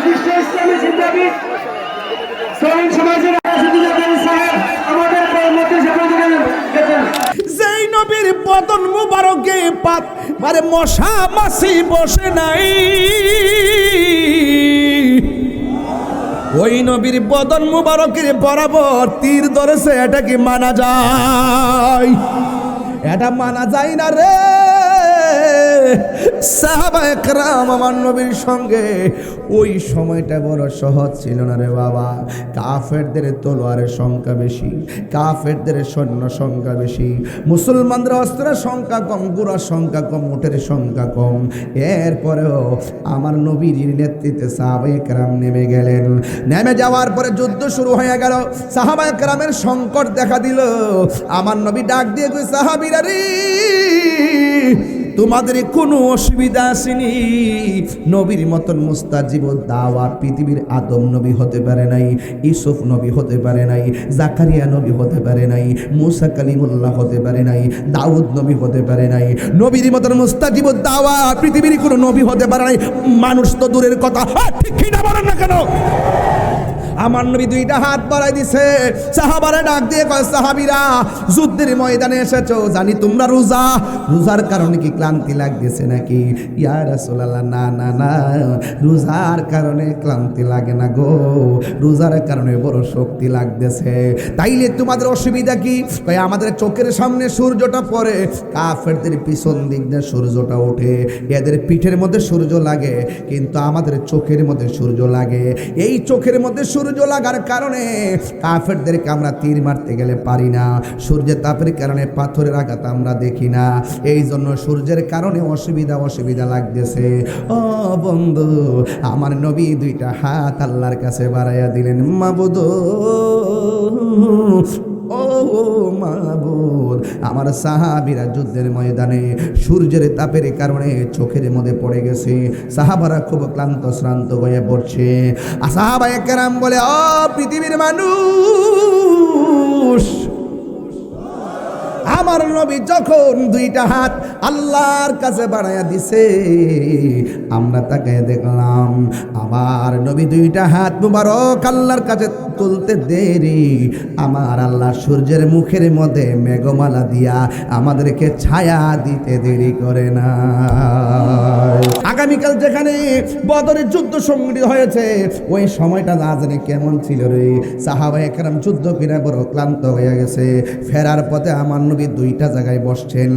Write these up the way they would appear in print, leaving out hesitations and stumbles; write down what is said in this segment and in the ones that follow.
বিশিষ্ট ইসলামী চিন্তাবিদ শ্রমিক সমাজের সাহেব আমাদের মধ্যে যেই নবীর বদন মুবারকে পাত মানে মশা মাছি বসে নাই, ওই নবীর বদন মুবারকের বরাবর তীর ধরেছে, এটা কি মানা যায়? এটা মানা যায় না রে। সাহাবায়ে কেরাম আমার নবীর সঙ্গে ওই সময়টা বড় সহজ ছিল না রে বাবা। কাফেরদের তলোয়ারের সংখ্যা বেশি, কাফেরদের সৈন্য সংখ্যা বেশি, মুসলমানদের অস্ত্রের সংখ্যা কম, ঘোড়ার সংখ্যা কম, উটের সংখ্যা কম। এরপরেও আমার নবীর নেতৃত্বে সাহাবায়ে কেরাম নেমে গেলেন। নেমে যাওয়ার পরে যুদ্ধ শুরু হয়ে গেল। সাহাবায়ে কেরামের সংকট দেখা দিল। আমার নবী ডাক দিয়ে কই, সাহাবীরা রে, তোমাদের কোনো অসুবিধা আসেনি? নবীর মতন মুস্তাজিব দাওয়াত পৃথিবীর আদম নবী হতে পারে নাই, ইউসুফ নবী হতে পারে নাই, জাকারিয়া নবী হতে পারে নাই, মুসা কালিমুল্লাহ হতে পারে নাই, দাউদ নবী হতে পারে নাই। নবীর মতন মুস্তাজিব দাওয়াত পৃথিবীর কোনো নবী হতে পারে নাই। মানুষ তো দূরের কথা, ঠিক কি না বলেন না কেন? আমার নবী দুইটা হাত বাড়াই দিছে। সাহাবারে ডাক দিয়ে কয়, সাহাবীরা যুদ্ধের ময়দানে এসেছো, জানি তোমরা রোজা, রোজার কারণে কি ক্লান্তি লাগতেছে নাকি? ইয়া রাসূলুল্লাহ, না না না, রোজার কারণে ক্লান্তি লাগে না গো, রোজার কারণে বড় শক্তি লাগতেছে। তাইলে তোমাদের অসুবিধা কি? কয়, আমাদের চোখের সামনে সূর্যটা পড়ে, কাফেরদের পিছন দিক দিয়ে সূর্যটা ওঠে, এদের পিঠের মধ্যে সূর্য লাগে, কিন্তু আমাদের চোখের মধ্যে সূর্য লাগে। এই চোখের মধ্যে সূর্য লাগার কারণে কাফেরদেরকে আমরা তীর মারতে গেলে পারি না, সূর্যের তাপের কারণে পাথরের আঘাত আমরা দেখি না, এই জন্য সূর্যের কারণে অসুবিধা লাগতেছে। ও বন্ধু, আমার নবী দুইটা হাত আল্লাহর কাছে বাড়াইয়া দিলেন, মাবুদ ও মাবুদ, আমার সাহাবীরা যুদ্ধের ময়দানে সূর্যের তাপের কারণে চোখের মধ্যে পড়ে গেছে, সাহাবারা খুব ক্লান্ত শ্রান্ত হয়ে পড়ছে। সাহাবায়ে কেরাম বলে, ও পৃথিবীর মানুষ, আমার নবী যখন দুইটা হাত আল্লাহর কাছে বাড়াইয়া দিছে, আমরা তাকে দেখলাম আমার নবী দুইটা হাত মুবারক আল্লাহর কাছে তুলতে দেরি, আমার আল্লাহ সূর্যের মুখের মধ্যে মেঘমালা দিয়া আমাদেরকে ছায়া দিতে দেরি করে না। আগামীকাল যেখানে বদরের যুদ্ধ সংঘটিত হয়েছে, ওই সময়টা না জানি কেমন ছিল রে। সাহাবায়ে কেরাম যুদ্ধ করে বড় ক্লান্ত হয়ে গেছে। ফেরার পথে আমার নবী দুইটা জায়গায় বসছেন।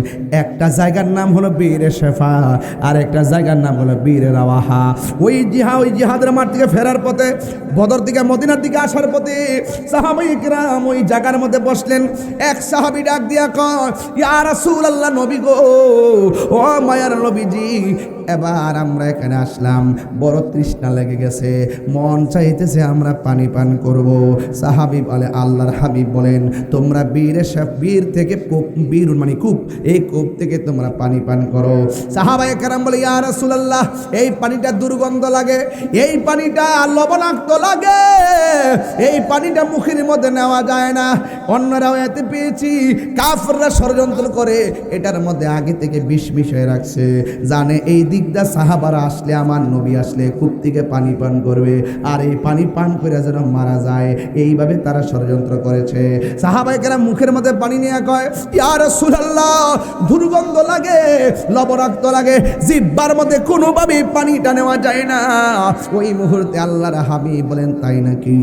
একটা জায়গার নাম হলো বীরে শেফা, আর একটা জায়গার নাম হলো বীরে রাওয়াহা। ওই জিহাদের মাঠ থেকে ফেরার পথে, বদর থেকে মদিনার দিকে আসার পথে সাহাবায়ে কেরাম ওই জায়গার মধ্যে বসলেন। এক সাহাবী ডাক দিয়া কয়, ইয়া রাসূলুল্লাহ, নবী গো, ও মায়ার নবীজি, এবার আমরা এখানে আসলাম, বড় তৃষ্ণা লেগে গেছে, মন চাইতেছে আমরা পানি পান করব। সাহাবী বলে, আল্লাহর হাবিব বলেন, তোমরা বীর থেকে বীর মানে কূপ, এই কূপ থেকে তোমরা পানি পান করো। সাহাবায়ে কেরাম বলে, ইয়া রাসূলুল্লাহ, এই পানিটা দুর্গন্ধ লাগে, এই পানিটা লবণাক্ত লাগে, এই পানিটা মুখের মধ্যে নেওয়া যায় না। অন্যরাও এতে পেয়েছি, কাফেররা ষড়যন্ত্র করে এটার মধ্যে আগে থেকে বিষ মিশিয়ে রাখছে, জানে এই দিকটা সাহাবারা আসলে, আমার নবী আসলে কূপ থেকে পানি পান করবে, আর এই পানি পান করে যেন মারা যায়, এইভাবে তারা ষড়যন্ত্র করেছে। সাহাবায়ে কেরাম মুখের মধ্যে পানি নিয়ে কয়, ইয়া রাসূলুল্লাহ, দুর্গন্ধ লাগে, লবণাক্ত লাগে, জিহ্বার মধ্যে কোনোভাবে পানিটা নেওয়া যায় না। ওই মুহূর্তে আল্লাহর হাবিব বলেন, তাই নাকি?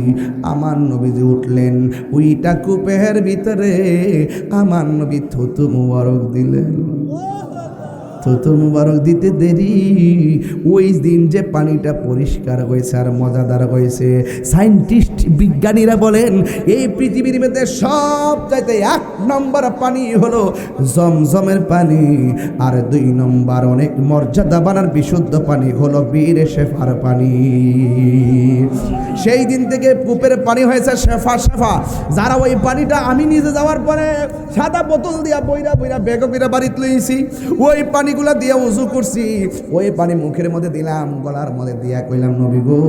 আমার নবীজি উঠলেন, ওইটা কূপের ভিতরে আমার নবী থুতু মুবারক দিলেন। থুতু মুবারক দিতে দেরি, ওই দিন যে পানিটা পরিষ্কার হয়েছে আর মজাদার হয়েছে। সায়েন্টিস্ট বিজ্ঞানীরা বলেন, এই পৃথিবীর মধ্যে সব চাইতে 1 নম্বর পানি হলো জমজমের পানি, আর 2 নম্বর অনেক মর্যাদাবান আর বিশুদ্ধ পানি হলো বীরে শেফার পানি। সেই দিন থেকে কূপের পানি হয়েছে শেফা। যারা ওই পানিটা, আমি নিজে যাওয়ার পরে সাদা বোতল দিয়া বইরা বেগ করে বাড়িতে লইছি, ওই পানিগুলা দিয়ে উজু করছি, ওই পানি মুখের মধ্যে দিলাম, গলার মধ্যে দিয়া কইলাম, নবী গো,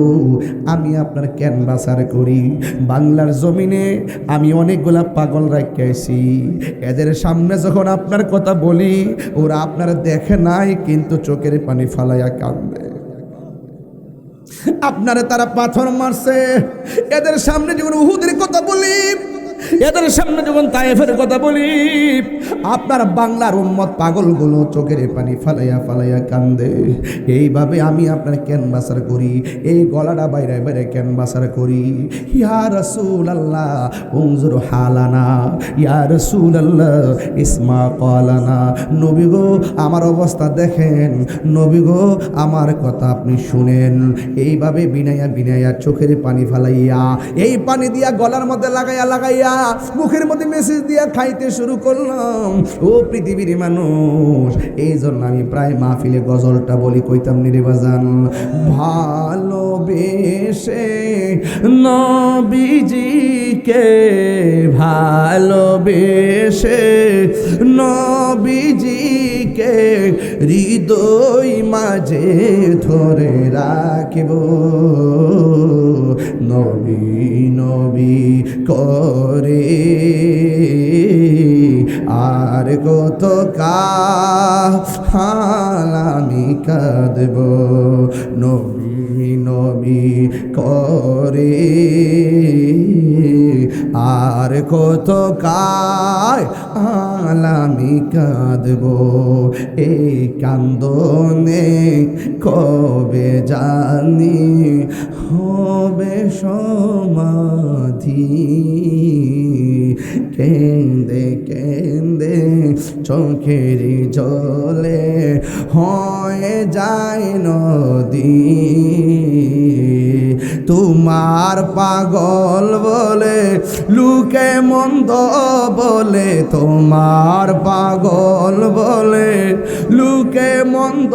আমি আপনার ক্যানভাসার করি, বাংলার জমিনে আমি অনেকগুলা পাগল রাখিয়েছি, এদের সামনে যখন আপনার কথা বলি, ওরা আপনার দেখে নাই, কিন্তু চোখের পানি ফালাইয়া কান্দে। আপনারে তারা পাথর মারছে, এদের সামনে যখন উহুদের কথা বলি, এদের সামনে যখন তায়েফের কথা বলি, আপনার বাংলার উম্মত পাগলগুলো চোখের পানি ফালাইয়া ফালাইয়া কান্দে। এইভাবে আমি আপনার ক্যানভাসার করি, এই গলাটা বাইরে বাইরে ক্যানভাসার করি। ইয়া রাসূলুল্লাহ উনজুর হালানা, ইয়া রাসূলুল্লাহ ইসমা ক্বালানা। নবী গো আমার অবস্থা দেখেন, নবী গো আমার কথা আপনি শুনেন। এইভাবে বিনাইয়া বিনাইয়া চোখের পানি ফালাইয়া, এই পানি দিয়া গলার মধ্যে লাগাইয়া লাগাইয়া মুখের মধ্যে মেসেজ দিয়া খাইতে শুরু করলাম। ও পৃথিবীর মানুষ, এই জন্য আমি প্রায় মাহফিলে গজলটা বলি, কইতাম নিরে বাজান, ভালোবেসে নবীজিকে, ভালোবেসে নবীজিকে হৃদয় মাঝে ধরে রাখিব, নবী নবী করে আর কত কাল আমি কাঁদব, নবী নবী করে আর কত কাল আমি কাঁদব। এই কান্দনে কবে জানি হবে সমাধি, কেন্দে কেন্দে চোখের জলে হয়ে যায় নদী। তোমার পাগল বলে লুকে মন্দ বলে, তোমার পাগল বলে লুকে মন্দ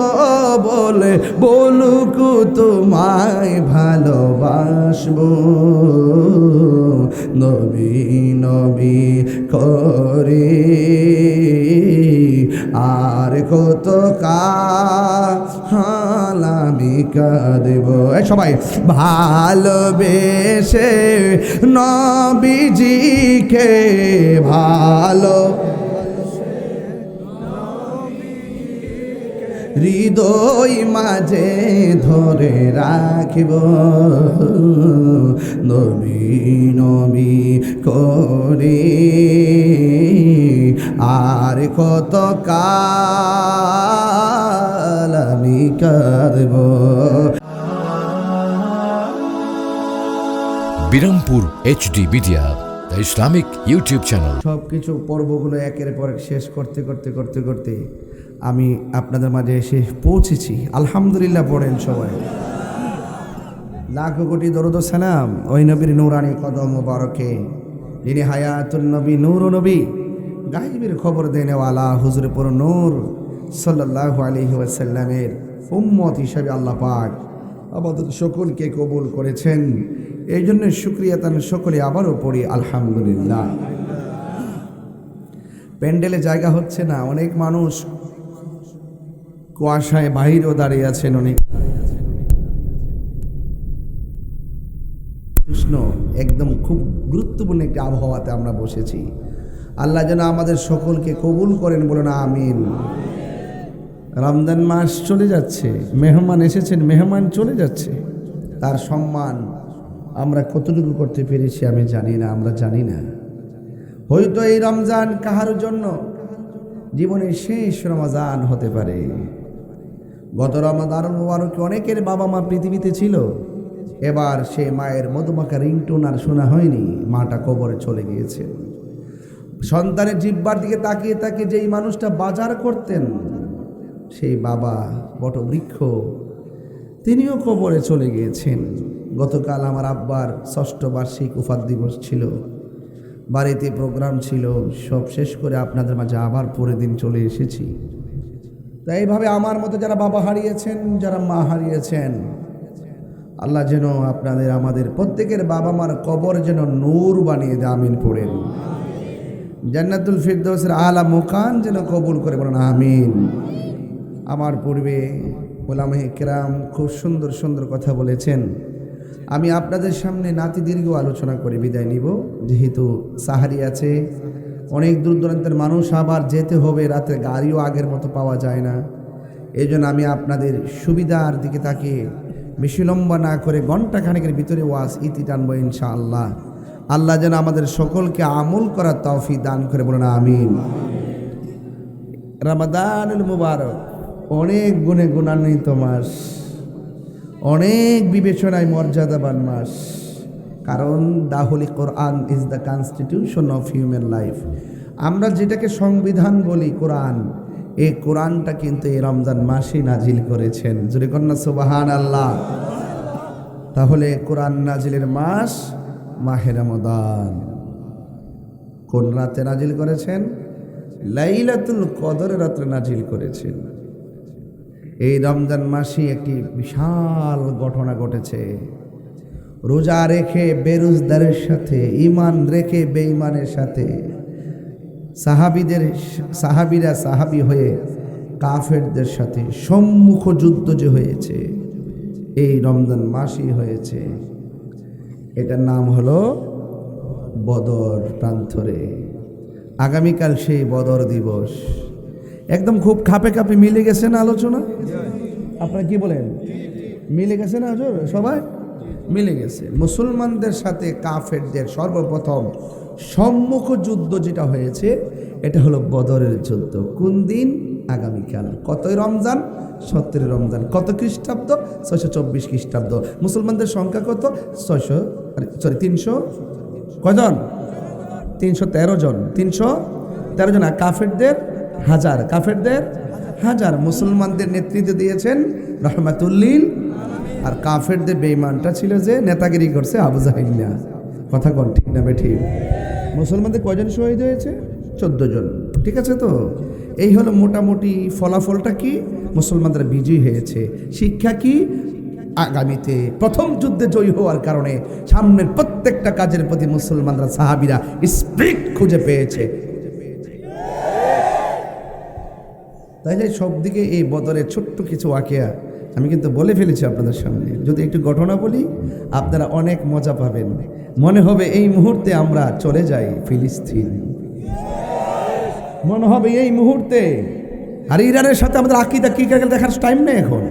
বলে, বলুক তোমায় ভালোবাসবো, নবী নবী করে আর কত কাল আমি কাঁদব। সবাই ভালোবেসে নবীজিকে, ভালো হৃদয় মাঝে ধরে রাখিব, নবী নবী করে আর কত কাল আমি কাঁদব। Birampur HD media, the Islamic YouTube channel. সবকিছু পর্বগুলো একের পর এক শেষ করতে করতে করতে করতে আমি আপনাদের মাঝে এসে পৌঁছেছি। আলহামদুলিল্লাহ পড়েন সবাই। লাখো কোটি দরুদ ও সালাম ওই নবীর নূরানি কদম মোবারকে, যিনি হায়াতুন নবী, নূর নবী, গায়বের খবর দেনেওয়ালা হুজুর পুর নূর সাল্লাল্লাহু আলাইহি ওয়াসাল্লামের উম্মত হিসাবে আল্লাহ পাক আমাদের সকলকে কবুল করেছেন। এই জন্য শুকরিয়া তান সকলে আবারও পড়ি আলহামদুলিল্লাহ। প্যান্ডেলে জায়গা হচ্ছে না, অনেক মানুষ কুয়াশায় বাহিরেও দাঁড়িয়ে আছেন, অনেক কৃষ্ণ একদম খুব গুরুত্বপূর্ণ একটি আবহাওয়াতে আমরা বসেছি। আল্লাহ যেন আমাদের সকলকে কবুল করেন, বলুন আমিন। রমজান মাস চলে যাচ্ছে, মেহমান এসেছেন, মেহমান চলে যাচ্ছে, তার সম্মান আমরা কতটুকু করতে পেরেছি আমি জানি না, আমরা জানি না। হয়তো এই রমজান কাহার জন্য জীবনের শেষ রমজান হতে পারে। গত রমজান মুবারকে অনেকের বাবা মা পৃথিবীতে ছিল, এবার সে মায়ের মধুমাখা রিংটোন আর শোনা হয়নি, মাটা কবরে চলে গিয়েছে। সন্তানের জিহ্বার দিকে তাকিয়ে তাকিয়ে যেই মানুষটা বাজার করতেন, সেই বাবা বটবৃক্ষ, তিনিও কবরে চলে গিয়েছেন। গতকাল আমার আব্বার ৬ষ্ঠ বার্ষিক উফাত দিবস ছিল, বাড়িতে প্রোগ্রাম ছিল, সব শেষ করে আপনাদের মাঝে আবার পরের দিন চলে এসেছি। তাই এইভাবে আমার মতো যারা বাবা হারিয়েছেন, যারা মা হারিয়েছেন, আল্লাহ যেন আপনাদের আমাদের প্রত্যেকের বাবা মার কবর যেন নূর বানিয়ে দেয়, আমিন পড়েন। জান্নাতুল ফিরদৌসের আলা মুকান যেন কবুল করে, বলেন আমিন। আমার পূর্বে ওলামায়ে কেরাম খুব সুন্দর সুন্দর কথা বলেছেন। আমি আপনাদের সামনে নাতি দীর্ঘ আলোচনা করে বিদায় নিব, যেহেতু সাহারি আছে, অনেক দূর দূরান্তের মানুষ আবার যেতে হবে, রাতে গাড়িও আগের মতো পাওয়া যায় না। এই জন্য আমি আপনাদের সুবিধার দিকে তাকিয়ে বেশি লম্বা না করে ঘন্টা খানেকের ভিতরে ওয়াজ ইতি টানবো ইনশাআল্লাহ। আল্লাহ যেন আমাদের সকলকে আমল করার তৌফিক দান করে, বলেন আমিন। রমাদানুল মুবারক অনেক গুণে গুণান্বিত মাস, অনেক বিবেচনায় মর্যাদাবান মাস, কারণ the holy Quran is the constitution of human life. আমরা যেটাকে সংবিধান বলি কোরআন, এই কোরআনটা কিন্তু এই রমজান মাসে নাজিল করেছেন। জোরে কন্যা সুবহানাল্লাহ। তাহলে কোরআন নাজিলের মাস মাহে রমাদান। কোন রাতে নাজিল করেছেন? লাইলাতুল কদরের রাতে নাজিল করেছেন। এই রমজান মাসে একটি বিশাল ঘটনা ঘটেছে। রোজা রেখে বেরোজদারের সাথে, ঈমান রেখে বেঈমানের সাথে, সাহাবীরা সাহাবী হয়ে কাফেরদের সাথে সম্মুখ যুদ্ধ যে হয়েছে এই রমজান মাসই হয়েছে। এটার নাম হলো বদর প্রান্তরে। আগামীকাল সেই বদর দিবস। একদম খুব খাপে খাপে মিলে গেছে না আলোচনা? আপনারা কি বলেন, মিলে গেছে না? সবাই মিলে গেছে। মুসলমানদের সাথে কাফেরদের সর্বপ্রথম সম্মুখ যুদ্ধ যেটা হয়েছে এটা হলো বদরের যুদ্ধ। কোন দিন? আগামীকাল। কতই রমজান? 17 রমজান। কত খ্রিস্টাব্দ? 624 খ্রিস্টাব্দ। মুসলমানদের সংখ্যা কত? 300 কজন? 313 জন। 313 জন। আর কাফেরদের 1000। কাফেরদের 1000। মুসলমানদের নেতৃত্ব দিয়েছেন রহমাতুল্লিল, আর কাফেরদের বেঈমানটা ছিল যে নেতাগিরি করছে আবু জাহিল। কথা কোন ঠিক না বেঠিক? মুসলমানদের কয়জন শহীদ হয়েছে? 14 জন। ঠিক আছে তো? এই হলো মোটামুটি ফলাফলটা। কি? মুসলমানরা বিজয়ী হয়েছে। শিক্ষা কি? আগামীতে প্রথম যুদ্ধে জয়ী হওয়ার কারণে সামনের প্রত্যেকটা কাজের প্রতি মুসলমানরা সাহাবীরা স্পিরিট খুঁজে পেয়েছে। তাইলে সব দিকে এই বদরের ছোট্ট কিছু ওয়াকিয়া আমি কিন্তু বলে ফেলেছি আপনাদের সামনে। যদি একটু ঘটনা বলি আপনারা অনেক মজা পাবেন। মনে হবে এই মুহূর্তে আমরা চলে যাই ফিলিস্তিন, মনে হবে এই মুহূর্তে। আর ইরানের সাথে আমাদের আকীদা কি দেখার টাইম নেই এখন।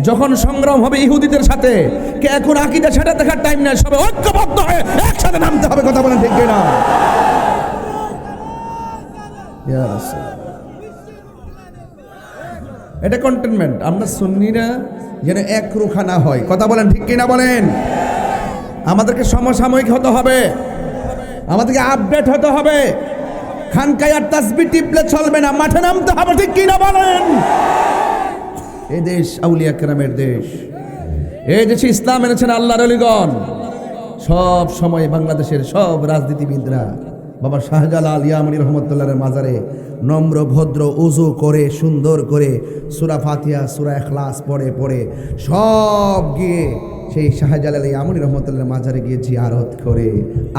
যখন সংগ্রাম হবে ইহুদিদের সাথে, কে এখন আকীদা সেটা দেখার টাইম নেই। সবাই ঐক্যবদ্ধ হয়ে একসাথে নামতে হবে। কথা বলেন ঠিক না? এটা কন্টেনমেন্ট। আমরা সুন্নিরা যেন একরুখা না হয়। কথা বলেন ঠিক কিনা বলেন? আমাদেরকে সমসাময়িক হতে হবে, আমাদেরকে আপডেট হতে হবে। খানকায় আর তাসবিহ টিপলে চলবে না, মাঠে নামতে হবে। ঠিক কিনা বলেন? এই দেশ আউলিয়া কেরামের দেশ। এই দেশে ইসলাম এনেছেন আল্লাহর ওলিগণ। সব সময় বাংলাদেশের সব রাজনীতিবিদরা বাবা শাহজালাল ইয়ামানী রহমতুল্লাহর মাজারে নম্র ভদ্র উজু করে সুন্দর করে সূরা ফাতিহা সূরা ইখলাস পড়ে পড়ে সব গিয়ে সেই শাহজালাল ইয়ামানী রহমতুল্লাহর মাজারে গিয়ে জিয়ারত করে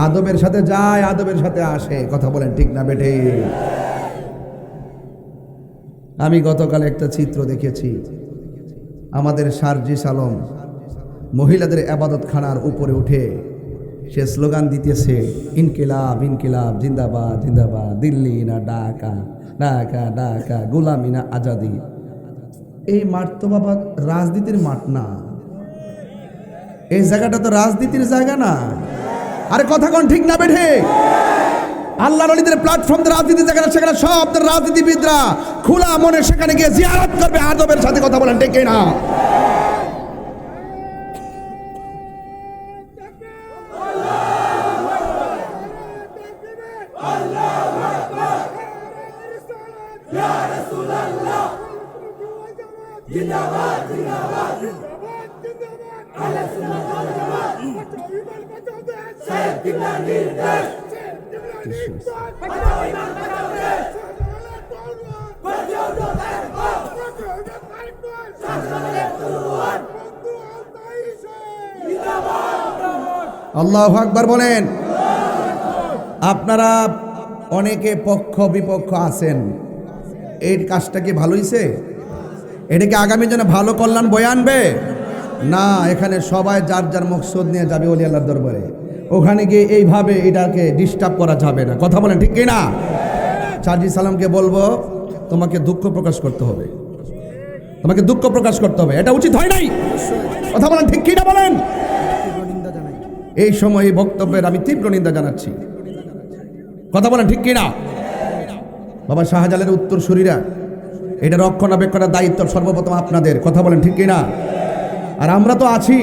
আদবের সাথে যায়, আদবের সাথে আসে। কথা বলেন ঠিক না বেটে? আমি গতকাল একটা চিত্র দেখেছি। আমাদের সার্জিস আলম মহিলাদের ইবাদতখানার উপরে উঠে সে স্লোগান দিতেছে, ইনকিলাব ইনকিলাব জিন্দাবাদ জিন্দাবাদ, দিল্লি না ঢাকা, ঢাকা ঢাকা, গোলামি না আজাদি। এই মাঠ তো বাবা রাজনীতির মাঠ না, এই জায়গাটা তো রাজনীতির জায়গা না। আরে কথা কোন ঠিক না বেঠে? আল্লাহর ওলিদের প্ল্যাটফর্ম রাজনীতির জায়গা, সেখানে সব রাজনীতিবিদরা খোলা মনে সেখানে গিয়ে জিয়ারত করবে আদবের সাথে। কথা বলেন ঠিক না? আল্লাহু আকবার বলেন। আপনারা অনেকে পক্ষ বিপক্ষ আছেন, এই কাজটা কি ভালো হইছে? এটা কি আগামী জন্য ভালো কল্যাণ বয়ে আনবে? না, এখানে সবাই যার যার মকসদ নিয়ে যাবে ওলি আল্লাহর দরবারে। ওখানে গিয়ে এইভাবে এটাকে ডিস্টার্ব করা যাবে না। কথা বলেন ঠিক কিনা? সার্জিস আলমকে বলবো, তোমাকে দুঃখ প্রকাশ করতে হবে, তোমাকে দুঃখ প্রকাশ করতে হবে। এটা উচিত হয় নাই। কথা বলেন ঠিক কিনা বলেন। এই সময় এই বক্তব্যের আমি তীব্র নিন্দা জানাচ্ছি। কথা বলেন ঠিক কিনা। বাবা শাহজালালের উত্তরসূরিরা এটা রক্ষণাবেক্ষণের দায়িত্ব সর্বপ্রথম আপনাদের। কথা বলেন ঠিক কিনা। আর আমরা তো আছি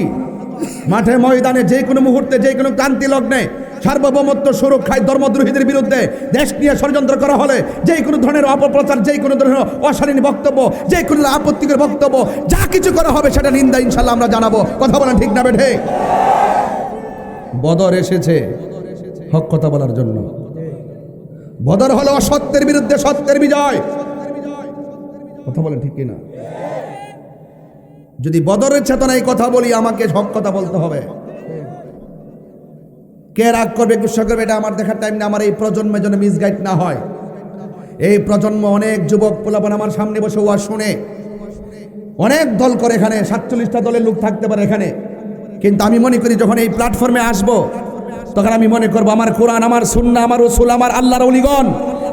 মাঠে ময়দানে, যে কোনো মুহূর্তে, যে কোনো ক্রান্তি লগ্নে সার্বভৌমত্ব সুরক্ষায় ধর্মদ্রোহীদের বিরুদ্ধে দেশ নিয়ে ষড়যন্ত্র করা হলে, যে কোনো ধরনের অপপ্রচার, যে কোনো ধরনের অশালীন বক্তব্য, যে কোনো আপত্তিকর বক্তব্য, যা কিছু করা হবে সেটা নিন্দা ইনশাল্লাহ আমরা জানাবো। কথা বলেন ঠিক না বেঠে। বদর এসেছে হক কথা বলার জন্য। বদর হলো অসত্যের বিরুদ্ধে সত্যের বিজয়। কথা বলেন ঠিক কিনা। যদি বদরের চেতনায় কথা বলি, আমাকে হক কথা বলতে হবে। কে রাগ করবে, গুসা করবে, এটা আমার দেখার টাইম না। আমার এই প্রজন্মের জন্য মিসগাইড না হয়। এই প্রজন্ম অনেক যুবক পোলাপান আমার সামনে বসে ওয়াজ শুনে, অনেক দল করে, এখানে 47টা দলের লোক থাকতে পারে এখানে, কিন্তু আমি মনে করি যখন এই প্ল্যাটফর্মে আসবো তখন আমি মনে করবো আমার কোরআন, আমার সুন্নাহ, আমার রাসূল, আমার আল্লাহর ওলিগণ,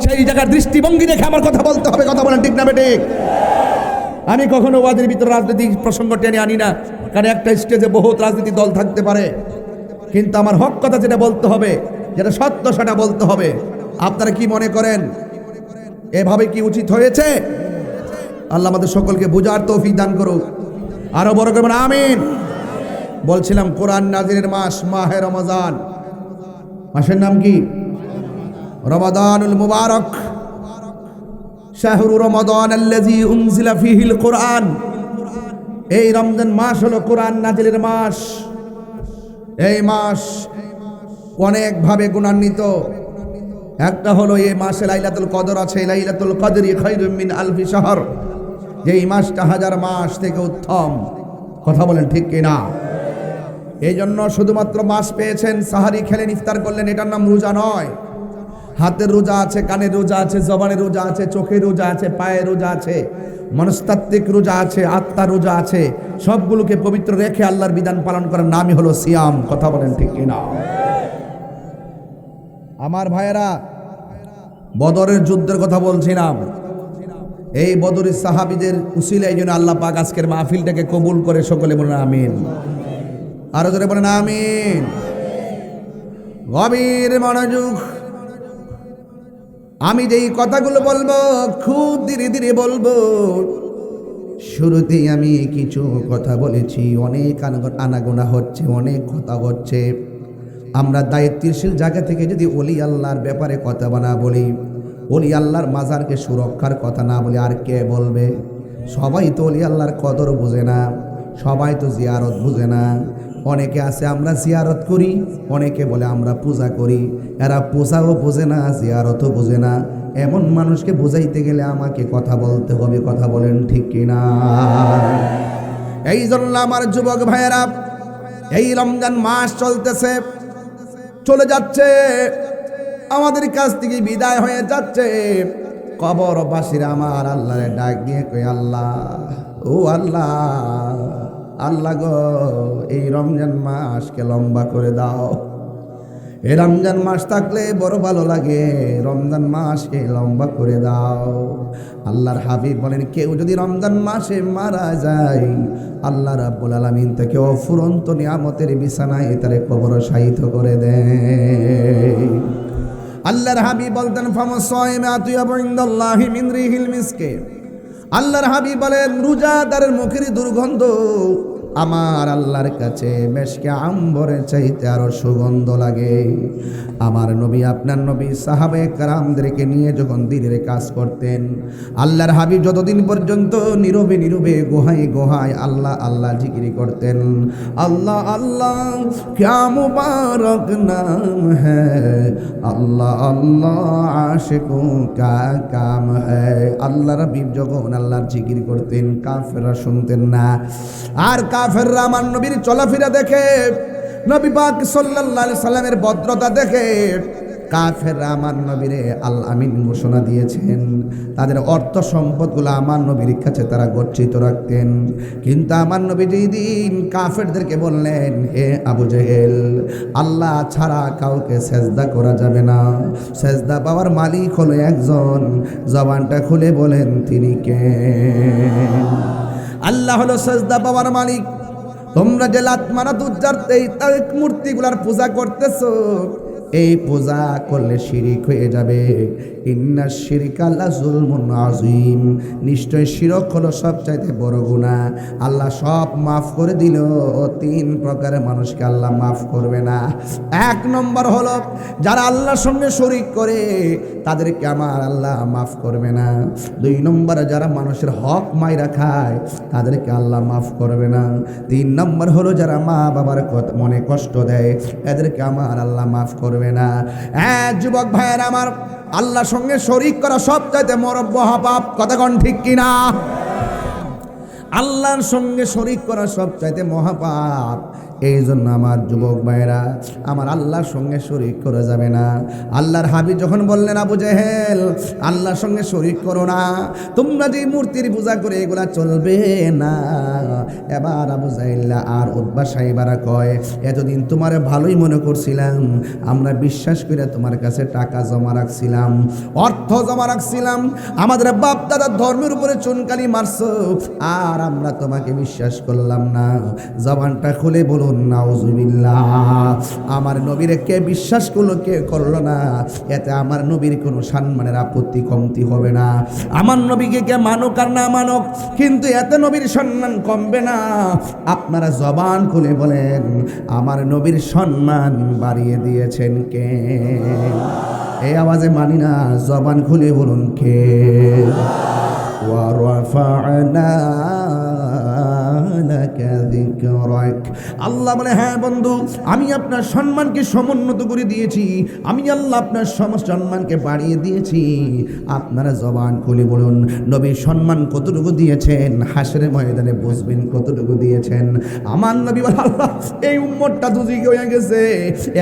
সেই জায়গার দৃষ্টিভঙ্গি দেখে আমার কথা বলতে হবে। কথা বলেন ঠিক না বেঠিক। আমি কখনো ওয়াজের ভিতরে রাজনৈতিক প্রসঙ্গ টেনে আনি না, কারণ একটা স্টেজে বহুত রাজনৈতিক দল থাকতে পারে, কিন্তু আমার হক কথা যেটা বলতে হবে, যেটা সত্য সেটা বলতে হবে। আপনারা কি মনে করেন এভাবে কি উচিত হয়েছে? আল্লাহ আমাদের সকলকে বুঝার তৌফিক দান করুক। আরো বড় করবেন আমিন। বলছিলাম কোরআন নাজিরের মাস মাহে রমজান। মাসের নাম কি? রমাদানুল মুবারক। শাহরু রমাদান আল্লাযী উনজিলা ফীহিল কোরআন। এই রমজান মাস হলো কোরআন নাজিলের মাস। এই মাস অনেকভাবে গুণান্বিত। একটা হলো এই মাসে লাইলাতুল কদর আছে। লাইলাতুল কদরি খায়রুম মিন আলফি শাহর। এই মাসটা হাজার মাস থেকে উত্তম। কথা বলেন ঠিক কিনা। এই জন্য শুধুমাত্র মাস পেয়েছেন, সাহারি খেলেন, ইফতার করলেন, এটার নাম রোজা নয়। হাতের রোজা আছে, কানের রোজা আছে, জবানের রোজা আছে, চোখের রোজা আছে, পায়ের রোজা আছে, মনস্তাত্ত্বিক রোজা আছে, আত্মার রোজা আছে। সবগুলোকে পবিত্র রেখে আল্লাহর বিধান পালন করার নামই হলো সিয়াম। কথা বলেন ঠিক কিনা। আমার ভাইয়েরা, বদরের যুদ্ধের কথা বলছিলাম। এই বদরি সাহাবীদের উসিলায় যেন আল্লাহ পাক আজকের মাহফিলটাকে কবুল করে। সকলে বলেন আমিন। আরো জোরে বলেন আমিন। গভীর মনোযোগ। আমি যেই কথাগুলো বলবো খুব ধীরে ধীরে বলবো। শুরুতেই আমি কিছু কথা বলেছি, অনেক আনাগোনা হচ্ছে, অনেক কথা হচ্ছে। আমরা দায়িত্বশীল জায়গা থেকে যদি ওলি আল্লাহর ব্যাপারে কথা না বলি, ওলি আল্লাহর মাজারকে সুরক্ষার কথা না বলি, আর কে বলবে? সবাই তো ওলি আল্লাহর কদর বুঝে না, সবাই তো জিয়ারত বুঝে না। অনেকে আছে আমরা জিয়ারত করি, অনেকে বলে আমরা পূজা করি। এরা পূজাও বোঝে না, জিয়ারতও বোঝে না। এমন মানুষকে বোঝাইতে গেলে আমাকে কথা বলতে হবে। কথা বলেন ঠিক কিনা। এই জন্য আমার যুবক ভাইয়েরা, এই রমজান মাস চলতেছে, চলে যাচ্ছে, আমাদের কাছ থেকে বিদায় হয়ে যাচ্ছে। কবরবাসীরা আমার আল্লাহরে ডাক দিয়ে কই, আল্লাহ, ও আল্লাহ, আল্লাহ গো, এই রমজান মাসকে লম্বা করে দাও। এই রমজান মাস থাকলে বড় ভালো লাগে, রমজান মাসকে লম্বা করে দাও। আল্লাহর হাবিব বলেন, কেউ যদি রমজান মাসে মারা যায়, আল্লাহ রাব্বুল আলামিন তাকে অফুরন্ত নিয়ামতের বিছানায় তারে কবর শায়িত করে দেয়। আল্লাহর হাবিব বলতেন, ফামাসাইমা আতিয়াবু ইনদাল্লাহি মিন রিহিল মিসকে। আল্লাহর হাবিব বলেন, রোজাদারের মুখের দুর্গন্ধ আমার আল্লাহর কাছে মেশকে আম্বরের চাইতে আরো সুগন্ধ লাগে। আমার নবী, আপনার নবী সাহাবায়ে কেরামদেরকে নিয়ে যখন দিনের কাজ করতেন, আল্লাহর হাবিব যতদিন পর্যন্ত নীরবে নীরবে গুহায় গুহায় আল্লাহ আল্লাহ জিকির করতেন। আল্লাহ আল্লাহ ক্যা মুবারক নাম হ্যায়, আল্লাহ আল্লাহ আশিকো কা কাম হ্যায়। আল্লাহর হাবিব যখন আল্লাহর জিকির করতেন, কাফেররা শুনতেন না। আর কাফেররা আমার নবীর চলাফেরা দেখে, নবী পাক সাল্লাল্লাহু আলাইহি সাল্লামের ভদ্রতা দেখে কাফেররা আমার নবীরে আল আমিন ঘোষণা দিয়েছেন। তাদের অর্থ সম্পদগুলো আমার নবীর কাছে তারা গচ্ছিত রাখতেন। কিন্তু আমার নবী যেই দিন কাফেরদেরকে বললেন, হে আবু জেহেল, আল্লাহ ছাড়া কাউকে সেজদা করা যাবে না, সেজদা পাওয়ার মালিক হলো একজন, জবানটা খুলে বলেন তিনি কে? আল্লাহ হলো সেজদা পাওয়ার মালিক। তোমরা যে লাত মানাত উজ্জার এই মূর্তিগুলার পূজা করতেছো, এই পূজা করলে শিরিক হয়ে যাবে। ইন্না শিরকা লাযুলমুন আযীম, নিশ্চয় শিরক হলো সবচাইতে বড় গুনাহ। আল্লাহ সব মাফ করে দিল, তিন প্রকারের মানুষকে আল্লাহ মাফ করবে না। এক নম্বর হলো যারা আল্লাহর সঙ্গে শরীক করে, তাদেরকে আমার আল্লাহ মাফ করবে না। দুই নম্বর যারা মানুষের হক মাইরা খায়, তাদেরকে আল্লাহ মাফ করবে না। তিন নম্বর হলো যারা মা বাবার মনে কষ্ট দেয়, এদেরকে আমার আল্লাহ মাফ করবে না। হ্যাঁ যুবক ভাইয়ের আমার, আল্লাহর সঙ্গে শরীক করা সবচাইতে বড় মহাপাপ, কথা কোন ঠিক কিনা? আল্লাহর সঙ্গে শরীক করা সবচাইতে মহাপাপ। এই জন্য আমার যুবক ভাইরা, আমার আল্লাহর সঙ্গে শরীক করা যাবে না। আল্লাহর হাবিব যখন বললেন, আবু জেহেল আল্লাহর সঙ্গে শরীক করো না, তোমরা যে মূর্তির পূজা করে এগুলা চলবে না। এবার আবু জেহেল আর উতবা সাহেবারা কয়, এতদিন তোমার ভালোই মনে করছিলাম, আমরা বিশ্বাস করে তোমার কাছে টাকা জমা রাখছিলাম, অর্থ জমা রাখছিলাম, আমাদের বাপ দাদার ধর্মের উপরে চুনকালি মারছো, আর আমরা তোমাকে বিশ্বাস করলাম না। জবানটা খুলে বলুন নাউজুবিল্লাহ। আমার নবীরে কে বিশ্বাস করলো, কে করলো না, এতে আমার নবীর কোনো সম্মানের আপত্তি কমতি হবে না। আমার নবীকে কে মানুক আর না মানুক, কিন্তু এতে নবীর সম্মান কমবে না। আপনারা জবান খুলে বলেন, আমার নবীর সম্মান বাড়িয়ে দিয়েছেন কে? এই আওয়াজে মানি না, জবান খুলে বলুন কে? আল্লাহ বলে, হ্যাঁ বন্ধু, আমি আপনার সম্মানকে সমুন্নত করে দিয়েছি, আমি আল্লাহ আপনার সম্মানকে বাড়িয়ে দিয়েছি। আপনারা জবান খুলে বলুন, নবীর সম্মান কতটুকু দিয়েছেন, হাসরের ময়দানে বুঝবেন কতটুকু দিয়েছেন। আমার নবী বলে, আল্লাহ এই উম্মতটা দুজিকে হয়ে গেছে,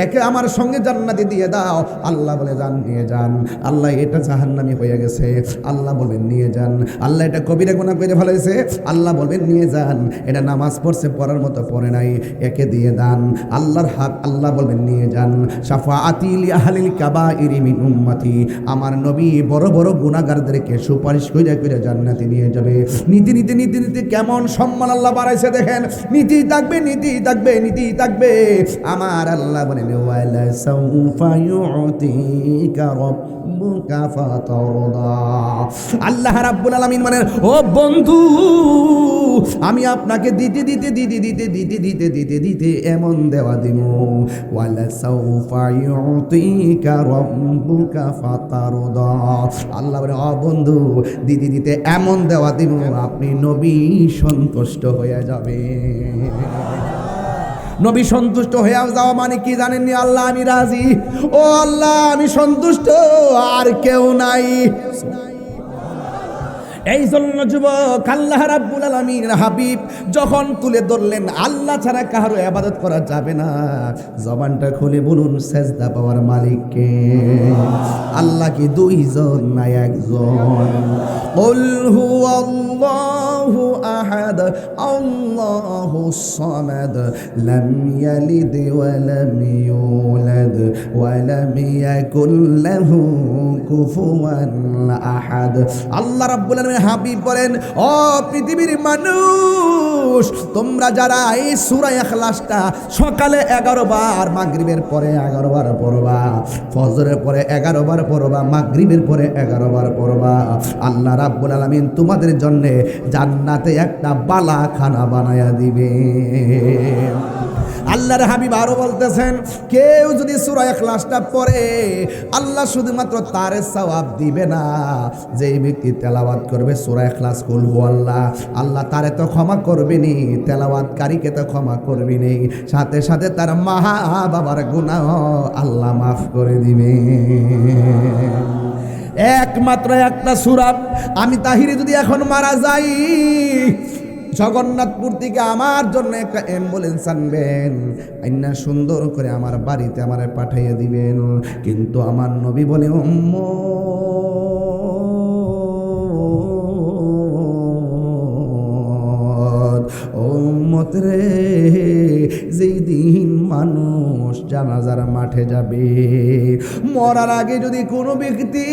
একে আমার সঙ্গে জান্নাতে দিয়ে দাও। আল্লাহ বলে, যান নিয়ে যান। আল্লাহ এটা জাহান্নামী হয়ে গেছে, আল্লাহ বলবেন নিয়ে যান। আল্লাহ এটা কবিরা গুনাহ করে ফেলেছে, আল্লাহ বলবেন নিয়ে যান। এটা নামাজ পড়ছে, পড়ার মতো পড়ে নাই, একে দিয়ে দান। আল্লাহর হাত, আল্লাহ বলবেন নিয়ে যান। শাফাআতি লি আহলিল কাবাইরি মিন উম্মতি, আমার নবী বড় বড় গুনাহগারদেরকে সুপারিশ কইরা কইরা জান্নাতে নিয়ে যাবে। নীতি নীতি নীতি নীতি কেমন সম্মান আল্লাহ বাড়াইছে দেখেন। নীতি থাকবে, নীতি থাকবে, নীতি থাকবে। আমার আল্লাহ বলেন, ওয়ালা সাউফা ইউতিকা রাব্বুকা ফাতারদা। আল্লাহ রাব্বুল আলামিন মানে, ও বন্ধু, আমি আপনাকে দিতে দিতে দিতে দিতে দিতে দিতে দিতে দিতে এমন দেওয়া দিব। ওয়ালা সাউফা ইউতিকা রাব্বুকা ফাতারদা। আল্লাহ বলে, ও বন্ধু, দিতে দিতে এমন দেওয়া দিব, আপনি নবী সন্তুষ্ট হয়ে যাবে। নবী সন্তুষ্ট হয়ে যাওয়া মানে কি জানেননি? আল্লাহ আমি রাজি, ও আল্লাহ আমি সন্তুষ্ট, আর কেউ নাই। এই জন্য যুবক, আল্লাহ রাব্বুল আলামিন হাবিব যখন তুলে ধরলেন আল্লাহ ছাড়া কারো ইবাদত করা যাবে না, জবানটা খুলে বলুন, সেজদা পাওয়ার মালিক কে? আল্লাহ কি দুইজন না একজন? কুল হুয়াল্লাহু আহাদ আল্লাহুস সামাদ লাম ইয়ালিদ ওয়া লাম ইউলাদ ওয়া লাম ইয়াকুল লাহু কুফুয়ান আহাদ। আল্লাহ রাব্বুল আলামিন হাবিব বলেন, ও পৃথিবীর মানুষ, তোমরা যারা এই সূরা ইখলাসটা সকালে 11 বার, মাগরিবের পরে 11 বার পড়বা, ফজরের পরে 11 বার পড়বা, মাগরিবের পরে 11 বার পড়বা, আল্লাহ রাব্বুল আলামিন তোমাদের জন্য জান্নাতে একটা বালাখানা বানায়া দিবে। আল্লাহর হাবিব আরো বলতেছেন, কেউ যদি সূরা ইখলাসটা পড়ে, আল্লাহ শুধুমাত্র তার সওয়াব দিবে না, যেই ব্যক্তি তেলাওয়াত করবে সূরা ইখলাস কুল হুয়াল্লাহ, আল্লাহ তারে তো ক্ষমা করবেনই, তেলাওয়াতকারীকে তো ক্ষমা করবেনই, সাথে সাথে তার মা বাবার গুনাহ আল্লাহ মাফ করে দিবে। একমাত্র একটা সূরা। আমি তাহিরি যদি এখন মারা যাই, জগন্নাথপুর থেকে আমার জন্য একটা অ্যাম্বুলেন্স আনবেন, আইনা সুন্দর করে আমার বাড়িতে আমারে পাঠাইয়া দিবেন। কিন্তু আমার নবী বলে, উম্মত রে, যেই দিন মানুষ জানাজার মাঠে যাবে, মরার আগে যদি কোনো ব্যক্তি